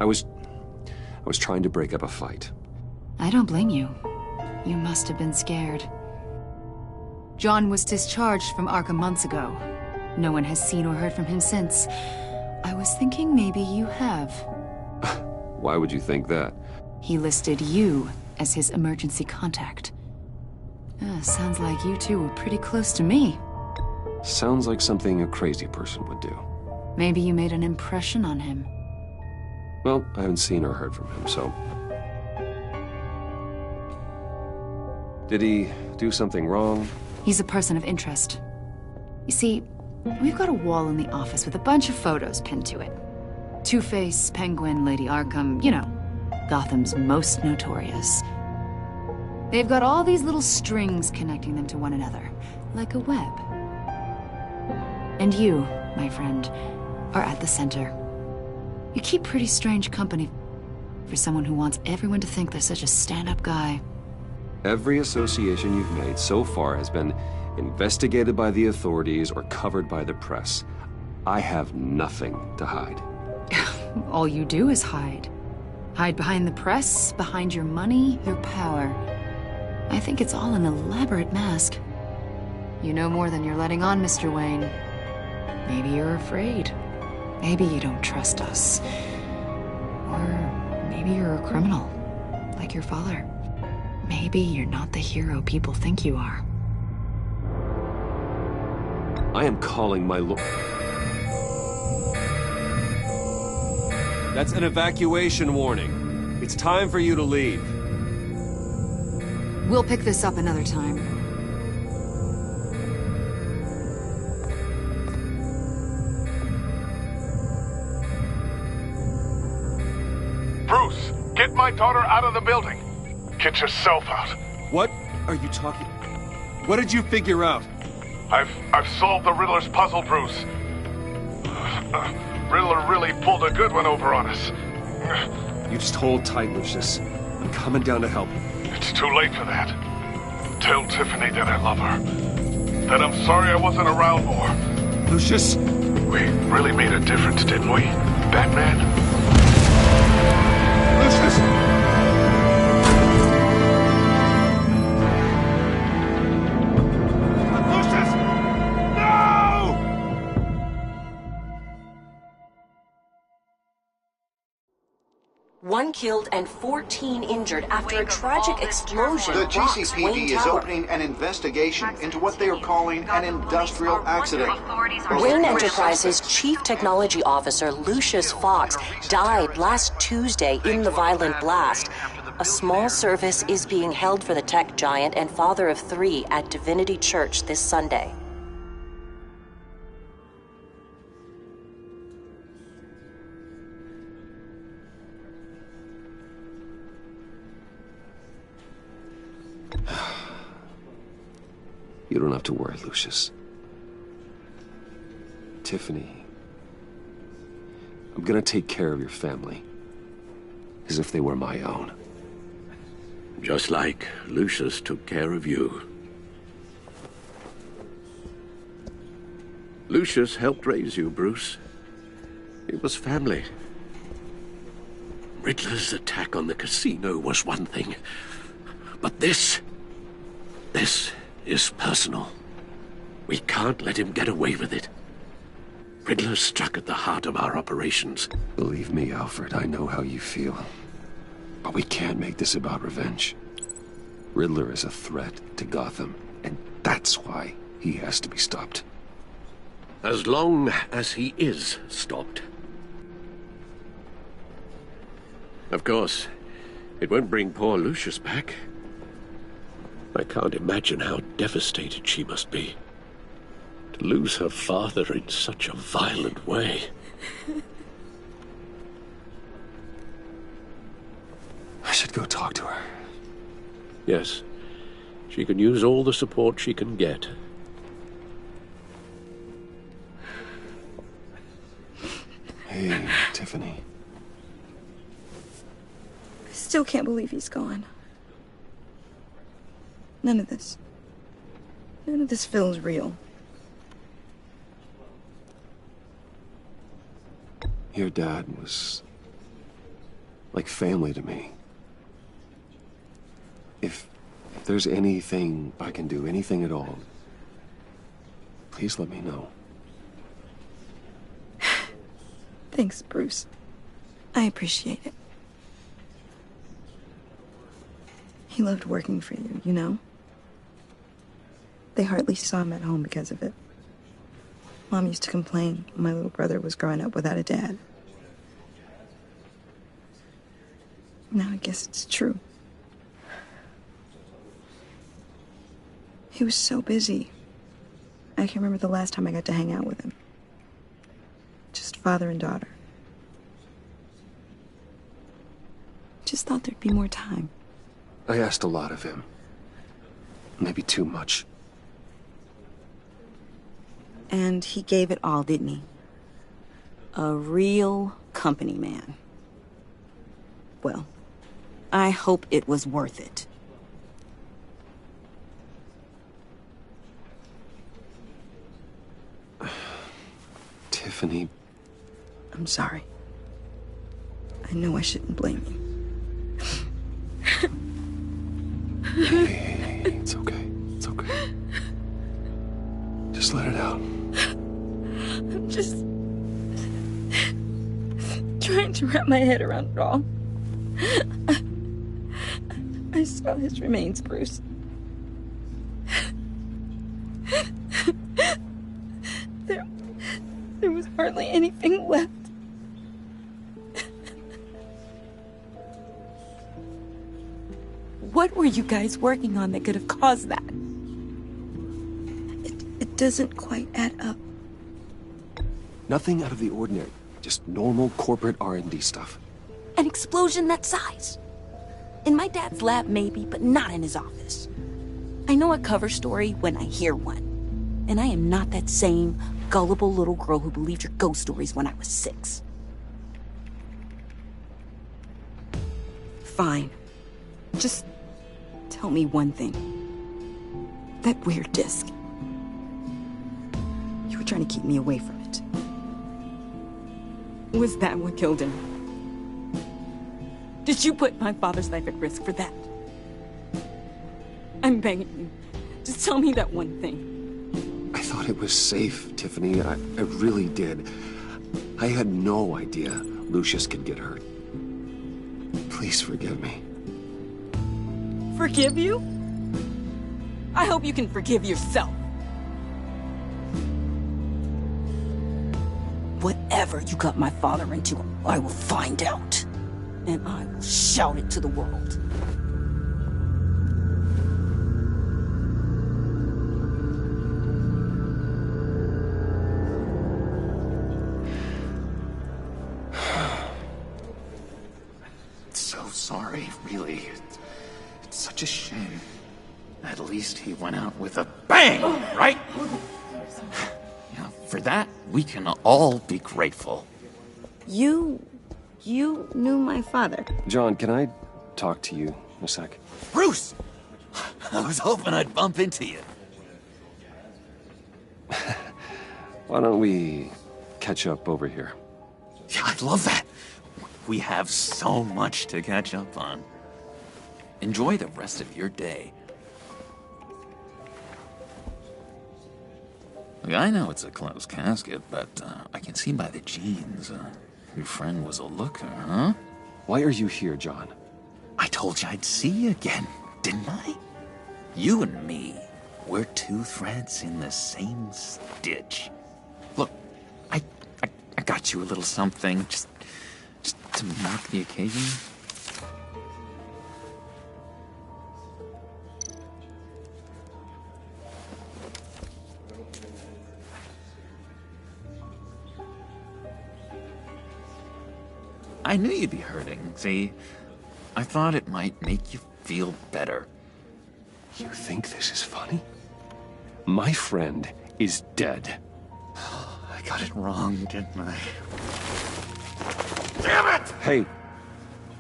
I was trying to break up a fight. I don't blame you. You must have been scared. John was discharged from Arkham months ago. No one has seen or heard from him since. I was thinking maybe you have. Why would you think that? He listed you as his emergency contact. Sounds like you two were pretty close to me. Sounds like something a crazy person would do. Maybe you made an impression on him. Well, I haven't seen or heard from him, so... Did he do something wrong? He's a person of interest. You see, we've got a wall in the office with a bunch of photos pinned to it. Two-Face, Penguin, Lady Arkham, you know, Gotham's most notorious. They've got all these little strings connecting them to one another, like a web. And you, my friend, are at the center. You keep pretty strange company for someone who wants everyone to think they're such a stand-up guy. Every association you've made so far has been investigated by the authorities or covered by the press. I have nothing to hide. All you do is hide. Hide behind the press, behind your money, your power. I think it's all an elaborate mask. You know more than you're letting on, Mr. Wayne. Maybe you're afraid. Maybe you don't trust us. Or maybe you're a criminal, like your father. Maybe you're not the hero people think you are. I am calling my That's an evacuation warning. It's time for you to leave. We'll pick this up another time. Bruce, get my daughter out of the building. Get yourself out. What are you talking? What did you figure out? I've solved the Riddler's puzzle, Bruce. Riddler really pulled a good one over on us. You just hold tight, Lucius. I'm coming down to help. It's too late for that. Tell Tiffany that I love her. That I'm sorry I wasn't around more. Lucius! We really made a difference, didn't we, Batman? Lucius! One killed and 14 injured after a tragic explosion. The rocks GCPD Wayne is Tower. opening an investigation into what they are calling an industrial accident. Wayne Enterprises' Chief Technology Officer Lucius Fox died last Tuesday in the violent blast. A small service is being held for the tech giant and father of 3 at Divinity Church this Sunday. You don't have to worry, Lucius. Tiffany, I'm gonna take care of your family. As if they were my own. Just like Lucius took care of you. Lucius helped raise you, Bruce. It was family. Riddler's attack on the casino was one thing. But this is personal. We can't let him get away with it. Riddler struck at the heart of our operations. Believe me, Alfred, I know how you feel. But we can't make this about revenge. Riddler is a threat to Gotham, and that's why he has to be stopped. As long as he is stopped. Of course, it won't bring poor Lucius back. I can't imagine how devastated she must be. To lose her father in such a violent way. I should go talk to her. Yes, she can use all the support she can get. Hey, Tiffany. I still can't believe he's gone. None of this feels real. Your dad was like family to me. If there's anything I can do, anything at all, please let me know. Thanks, Bruce. I appreciate it. He loved working for you, you know? They hardly saw him at home because of it. Mom used to complain my little brother was growing up without a dad. Now I guess it's true. He was so busy. I can remember the last time I got to hang out with him. Just father and daughter. Just thought there'd be more time. I asked a lot of him. Maybe too much. And he gave it all, didn't he? A real company man. Well, I hope it was worth it. Tiffany. I'm sorry. I know I shouldn't blame you. Hey, it's okay. It's okay. Just let it out. I'm just trying to wrap my head around it all. I saw his remains, Bruce. There was hardly anything left. What were you guys working on that could have caused that? It doesn't quite add up. Nothing out of the ordinary. Just normal corporate R&D stuff. An explosion that size. In my dad's lab, maybe, but not in his office. I know a cover story when I hear one. And I am not that same gullible little girl who believed your ghost stories when I was 6. Fine. Just tell me one thing. That weird disc. You were trying to keep me away from it. Was that what killed him? Did you put my father's life at risk for that? I'm begging you. Just tell me that one thing. I thought it was safe, Tiffany. I really did. I had no idea Lucius could get hurt. Please forgive me. Forgive you? I hope you can forgive yourself. Whatever you got my father into, I will find out. And I will shout it to the world. So sorry, really. It's such a shame. At least he went out with a bang, right? Yeah, for that, we can all be grateful. You knew my father. John, can I talk to you a sec? Bruce! I was hoping I'd bump into you. Why don't we catch up over here? Yeah, I'd love that. We have so much to catch up on. Enjoy the rest of your day. Look, I know it's a closed casket, but I can see by the jeans, your friend was a looker, huh? Why are you here, John? I told you I'd see you again, didn't I? You and me, we're 2 threads in the same stitch. Look, I got you a little something, just to mark the occasion. I knew you'd be hurting, see? I thought it might make you feel better. You think this is funny? My friend is dead. I got it wrong, didn't I? Damn it! Hey,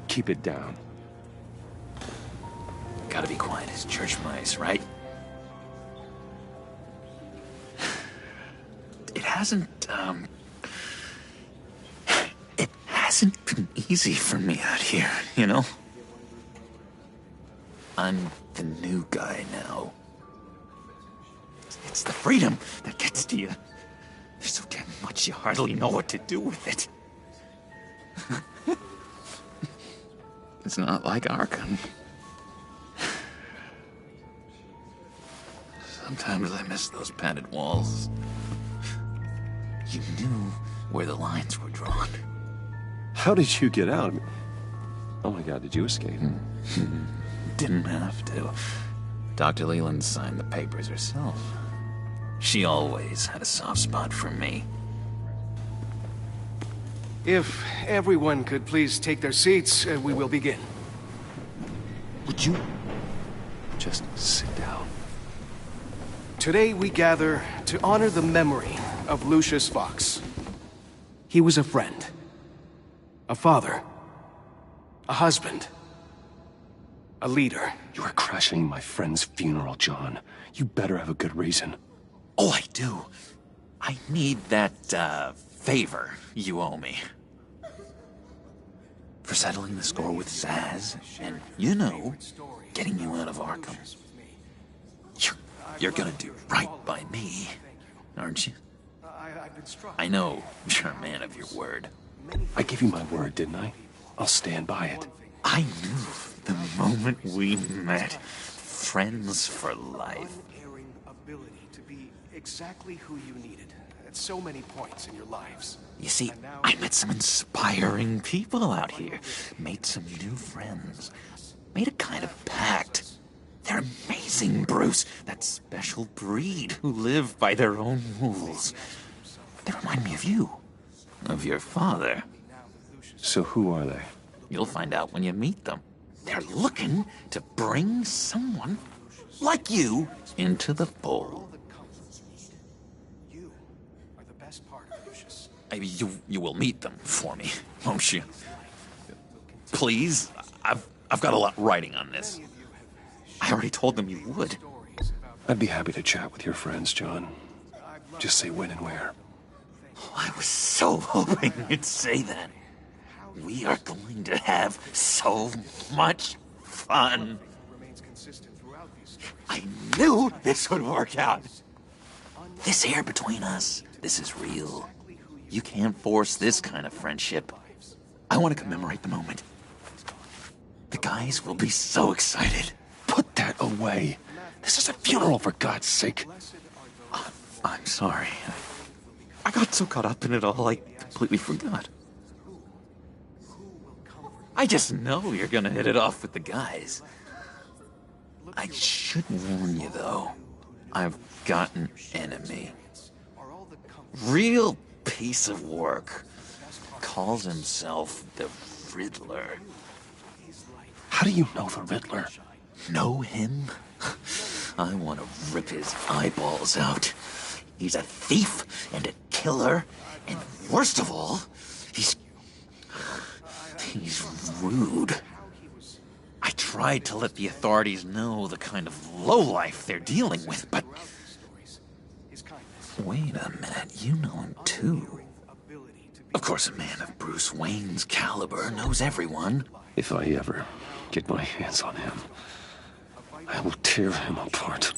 keep it down. Gotta be quiet as church mice, right? It hasn't been easy for me out here, you know? I'm the new guy now. It's the freedom that gets to you. There's so damn much you hardly know what to do with it. It's not like Arkham. Sometimes I miss those padded walls. You knew where the lines were drawn. How did you get out? Oh my God, did you escape? Didn't have to. Dr. Leland signed the papers herself. She always had a soft spot for me. If everyone could please take their seats, we will begin. Would you just sit down? Today we gather to honor the memory of Lucius Fox. He was a friend, a father, a husband, a leader. You are crashing my friend's funeral, John. You better have a good reason. Oh, I do. I need that, favor you owe me. For settling the score with Zaz, and, you know, getting you out of Arkham. You're gonna do right by me, aren't you? I know you're a man of your word. I gave you my word, didn't I? I'll stand by it. I knew the moment we met. Friends for life. Ability to be exactly who you needed at so many points in your lives. You see, I met some inspiring people out here. Made some new friends. Made a kind of pact. They're amazing, Bruce. That special breed who live by their own rules. They remind me of you. Of your father. So who are they? You'll find out when you meet them. They're looking to bring someone like you into the fold. You are the best part of Lucius. Maybe you will meet them for me, won't you? Please, I've got a lot writing on this. I already told them you would. I'd be happy to chat with your friends, John. Just say when and where. I was so hoping you'd say that. We are going to have so much fun. I knew this would work out. This air between us, this is real. You can't force this kind of friendship. I want to commemorate the moment. The guys will be so excited. Put that away. This is a funeral, for God's sake. I'm sorry. I got so caught up in it all, I completely forgot. I just know you're gonna hit it off with the guys. I should warn you, though. I've got an enemy. Real piece of work. Calls himself the Riddler. How do you know the Riddler? Know him? I want to rip his eyeballs out. He's a thief and a killer, and worst of all, he's rude. I tried to let the authorities know the kind of lowlife they're dealing with, but... Wait a minute, you know him too. Of course, a man of Bruce Wayne's caliber knows everyone. If I ever get my hands on him, I will tear him apart.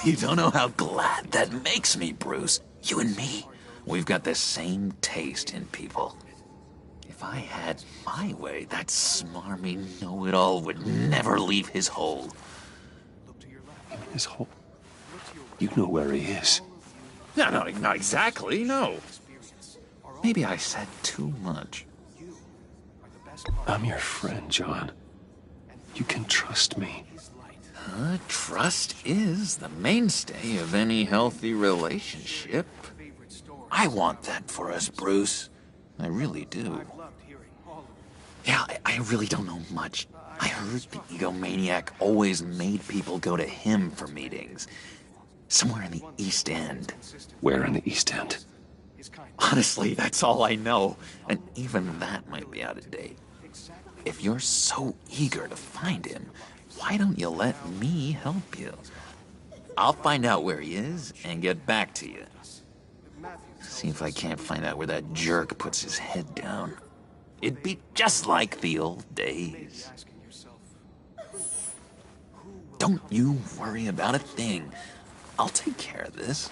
You don't know how glad that makes me, Bruce. You and me, we've got the same taste in people. If I had my way, that smarmy know-it-all would never leave his hole. His hole? You know where he is. No, not exactly, no. Maybe I said too much. I'm your friend, John. You can trust me. Trust is the mainstay of any healthy relationship. I want that for us, Bruce. I really do. Yeah, I really don't know much. I heard the egomaniac always made people go to him for meetings. Somewhere in the East End. Where in the East End? Honestly, that's all I know. And even that might be out of date. If you're so eager to find him, why don't you let me help you? I'll find out where he is and get back to you. See if I can't find out where that jerk puts his head down. It'd be just like the old days. Don't you worry about a thing. I'll take care of this.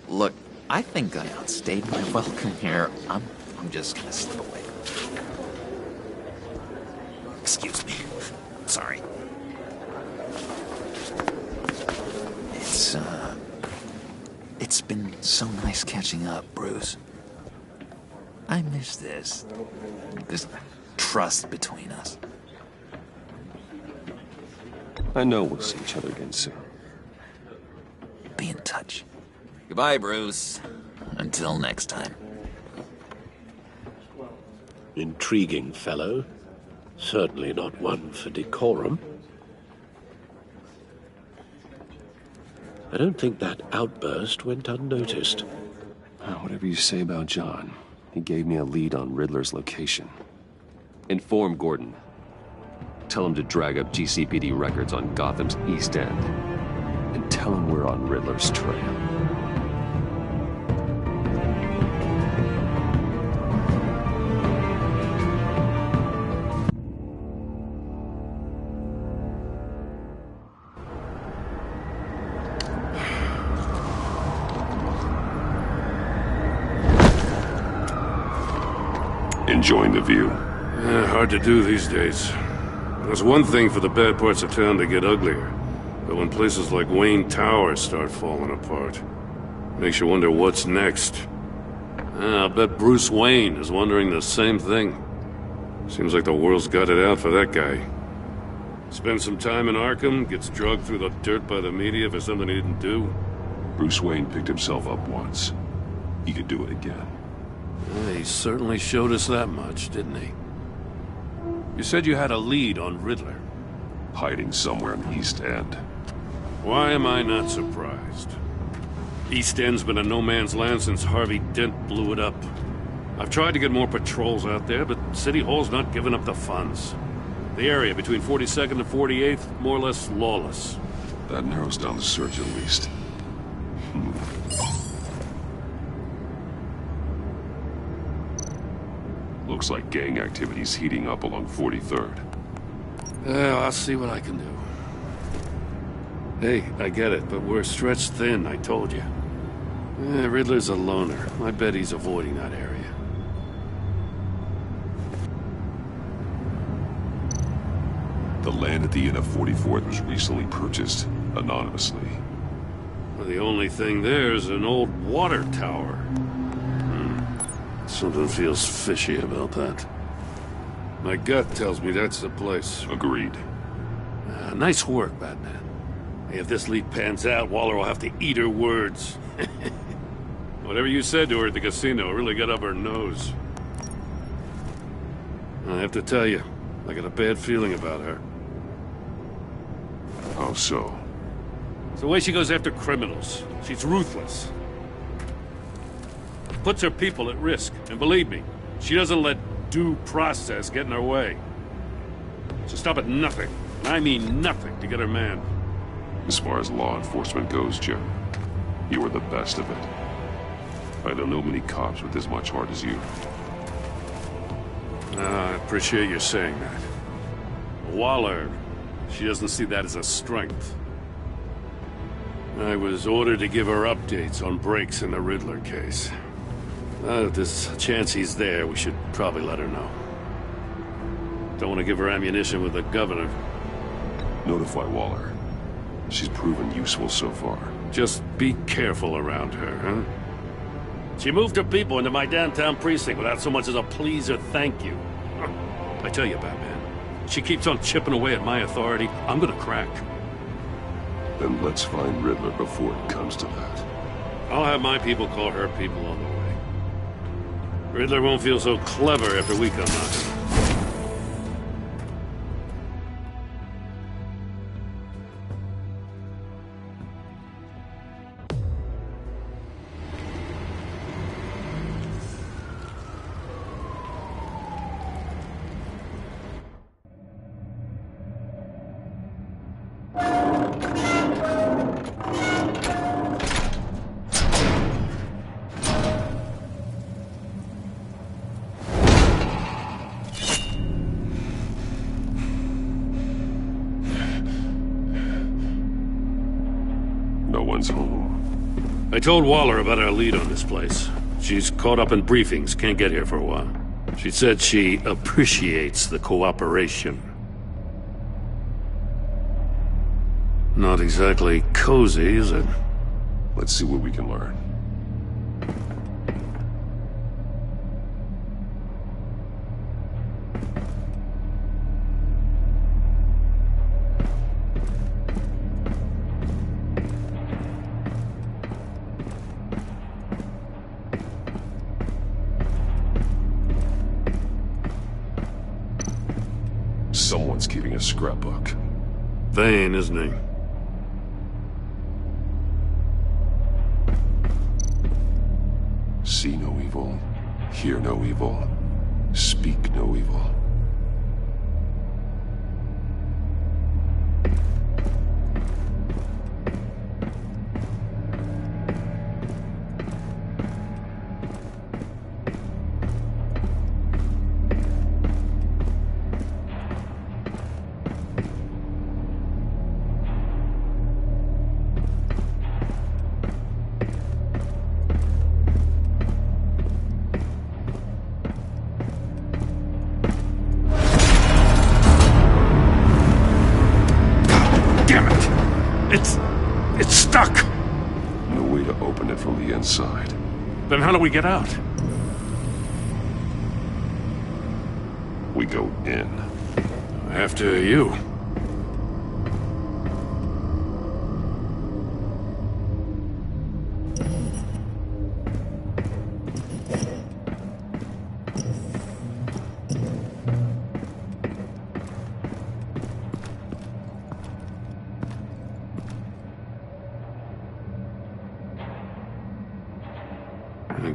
Look, I think I outstayed my welcome here. I'm just gonna slip away. Excuse me. Sorry. It's been so nice catching up, Bruce. I miss this trust between us. I know we'll see each other again soon. Be in touch. Goodbye, Bruce. Until next time. Intriguing fellow. Certainly not one for decorum. I don't think that outburst went unnoticed. Whatever you say about John, he gave me a lead on Riddler's location. Inform Gordon. Tell him to drag up GCPD records on Gotham's East End. And tell him we're on Riddler's trail. Enjoying the view? Hard to do these days. There's one thing for the bad parts of town to get uglier, but when places like Wayne Tower start falling apart, makes you wonder what's next. I'll bet Bruce Wayne is wondering the same thing. Seems like the world's got it out for that guy. Spends some time in Arkham, gets drugged through the dirt by the media for something he didn't do. Bruce Wayne picked himself up once. He could do it again. He certainly showed us that much, didn't he? You said you had a lead on Riddler. Hiding somewhere in the East End. Why am I not surprised? East End's been a no man's land since Harvey Dent blew it up. I've tried to get more patrols out there, but City Hall's not giving up the funds. The area between 42nd and 48th, more or less lawless. That narrows down the search at least. Looks like gang activity's heating up along 43rd. Well, I'll see what I can do. Hey, I get it, but we're stretched thin, I told you. Riddler's a loner. I bet he's avoiding that area. The land at the end of 44th was recently purchased, anonymously. Well, the only thing there is an old water tower. Something feels fishy about that. My gut tells me that's the place. Agreed. Nice work, Batman. Hey, if this lead pans out, Waller will have to eat her words. Whatever you said to her at the casino really got up her nose. I have to tell you, I got a bad feeling about her. How so? It's the way she goes after criminals. She's ruthless. Puts her people at risk. And believe me, she doesn't let due process get in her way. She'll stop at nothing. And I mean nothing to get her man. As far as law enforcement goes, Jim, you are the best of it. I don't know many cops with as much heart as you. I appreciate you saying that. Waller, she doesn't see that as a strength. I was ordered to give her updates on breaks in the Riddler case. If there's a chance he's there, we should probably let her know. Don't want to give her ammunition with the governor. Notify Waller. She's proven useful so far. Just be careful around her, huh? She moved her people into my downtown precinct without so much as a please or thank you. I tell you, Batman, she keeps on chipping away at my authority, I'm gonna crack. Then let's find Riddler before it comes to that. I'll have my people call her people on the way. Riddler won't feel so clever after we come knocking. Home. I told Waller about our lead on this place. She's caught up in briefings, can't get here for a while. She said she appreciates the cooperation. Not exactly cozy, is it? Let's see what we can learn. Someone's keeping a scrapbook. Vain, isn't he? See no evil, hear no evil, speak no evil. It's stuck! No way to open it from the inside. Then how do we get out? We go in. After you.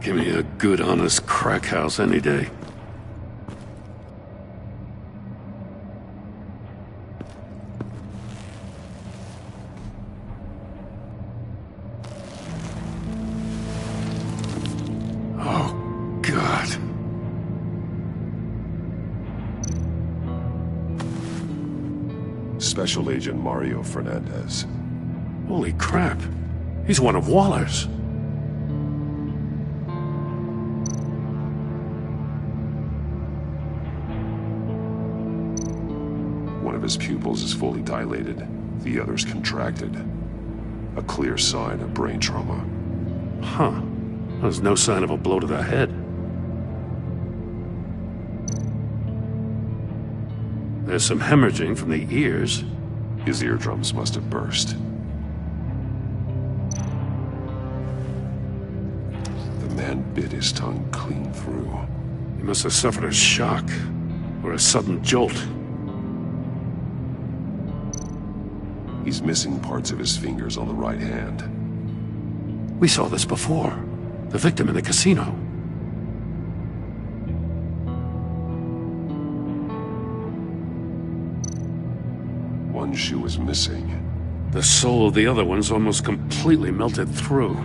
Give me a good, honest crack house any day. Oh, God. Special Agent Mario Fernandez. Holy crap. He's one of Waller's. One of his pupils is fully dilated. The other's contracted. A clear sign of brain trauma. Huh. There's no sign of a blow to the head. There's some hemorrhaging from the ears. His eardrums must have burst. The man bit his tongue clean through. He must have suffered a shock or a sudden jolt. He's missing parts of his fingers on the right hand. We saw this before. The victim in the casino. One shoe is missing. The sole of the other one's almost completely melted through.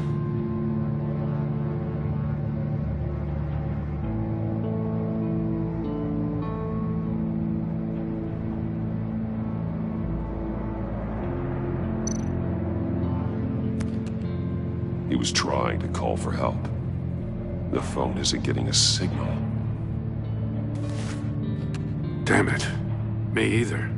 He was trying to call for help. The phone isn't getting a signal. Damn it. Me either.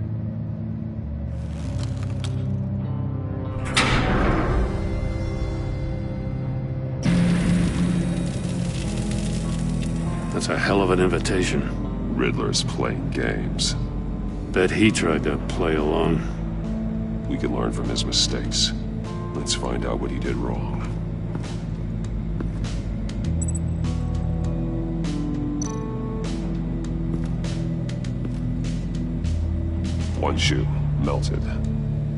That's a hell of an invitation. Riddler's playing games. Bet he tried to play along. We can learn from his mistakes. Let's find out what he did wrong. One shoe, melted.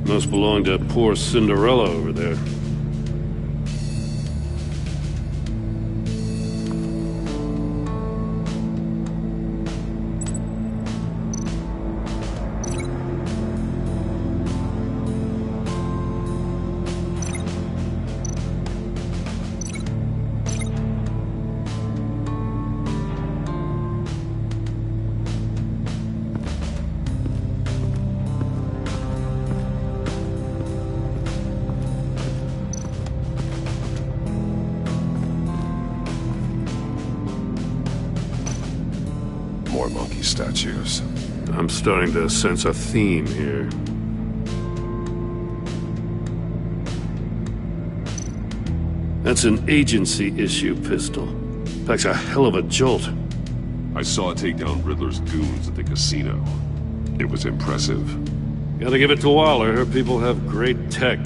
Must belong to poor Cinderella over there. More monkey statues. I'm starting to sense a theme here. That's an agency issue pistol. Packs a hell of a jolt. I saw it take down Riddler's goons at the casino. It was impressive. Gotta give it to Waller. Her people have great tech.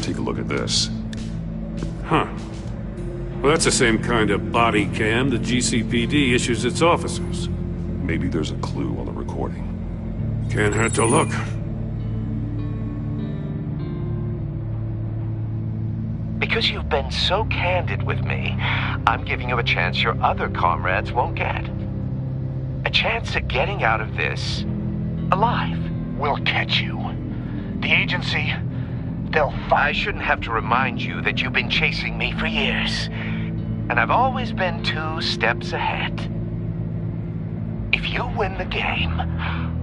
Take a look at this. Huh. Well, that's the same kind of body cam the GCPD issues its officers. Maybe there's a clue on the recording. Can't hurt to look. Because you've been so candid with me, I'm giving you a chance your other comrades won't get. A chance at getting out of this alive. We'll catch you. The agency, they'll I shouldn't have to remind you that you've been chasing me for years. And I've always been 2 steps ahead. If you win the game,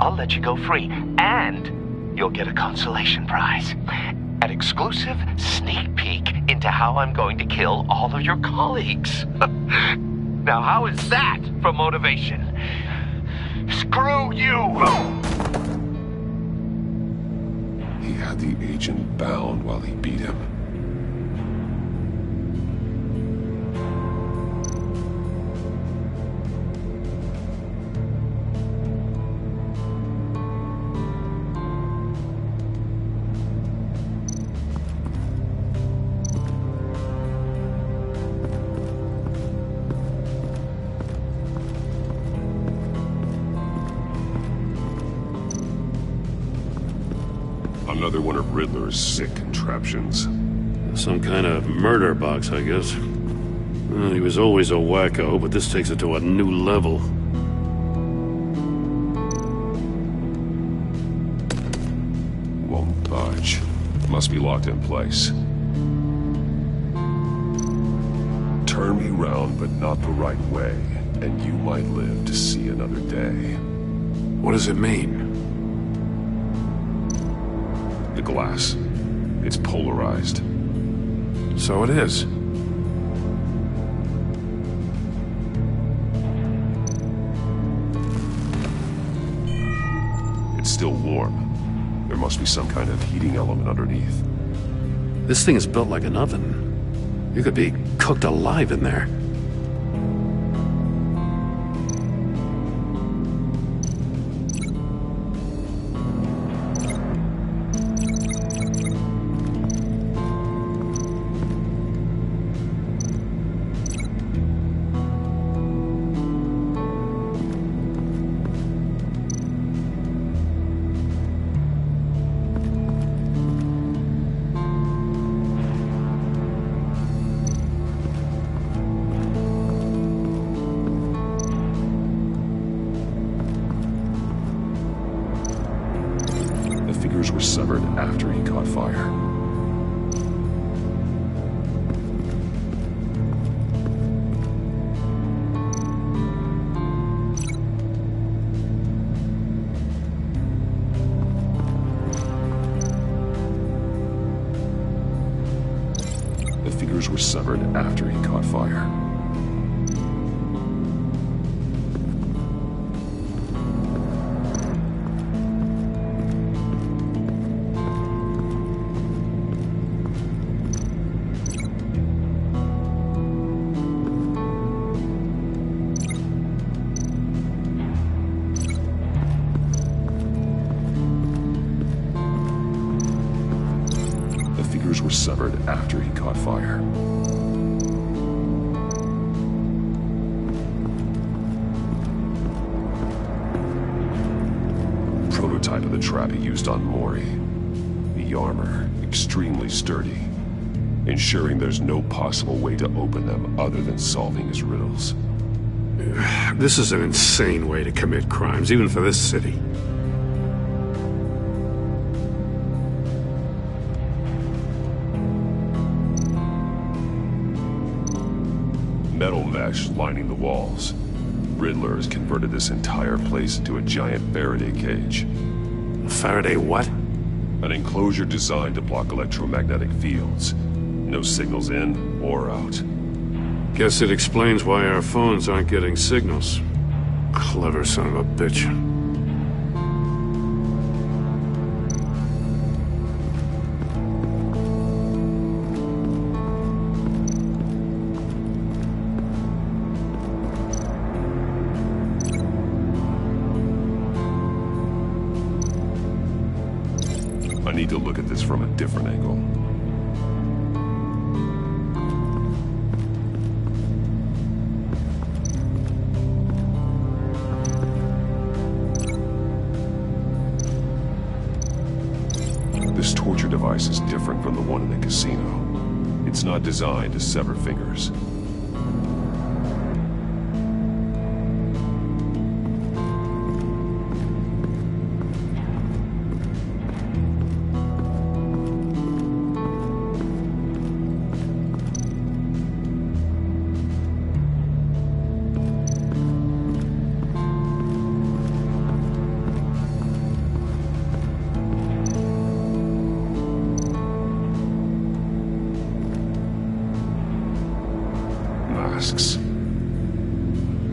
I'll let you go free. And you'll get a consolation prize. An exclusive sneak peek into how I'm going to kill all of your colleagues. Now, how is that for motivation? Screw you! He had the agent bound while he beat him. I'm Another one of Riddler's sick contraptions. Some kind of murder box, I guess. Well, he was always a wacko, but this takes it to a new level. Won't budge. Must be locked in place. Turn me round, but not the right way, and you might live to see another day. What does it mean? The glass. It's polarized. So it is. It's still warm. There must be some kind of heating element underneath. This thing is built like an oven. You could be cooked alive in there. Were severed after he caught fire. The fingers were severed after he caught fire. Were severed after he caught fire. Prototype of the trap he used on Mori. The armor, extremely sturdy, ensuring there's no possible way to open them other than solving his riddles. This is an insane way to commit crimes, even for this city. Metal mesh lining the walls. Riddler has converted this entire place into a giant Faraday cage. Faraday what? An enclosure designed to block electromagnetic fields. No signals in or out. Guess it explains why our phones aren't getting signals. Clever son of a bitch. I need to look at this from a different angle. This torture device is different from the one in the casino. It's not designed to sever fingers.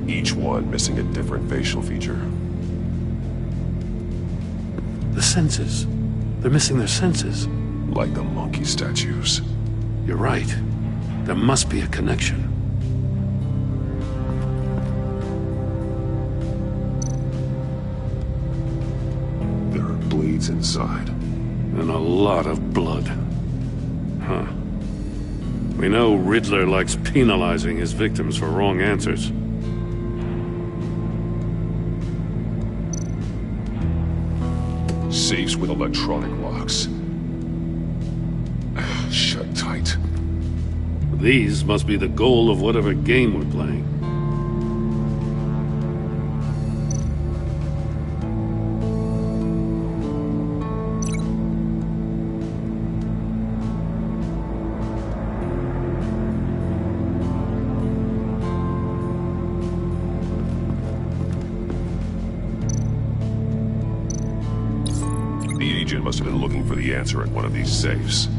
Each one missing a different facial feature. The senses. They're missing their senses. Like the monkey statues. You're right. There must be a connection. There are bleeds inside. And a lot of blood. Huh. We know Riddler likes penalizing his victims for wrong answers. Safes with electronic locks. These must be the goal of whatever game we're playing. The agent must have been looking for the answer in one of these safes.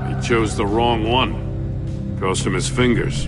He chose the wrong one. Cost him his fingers.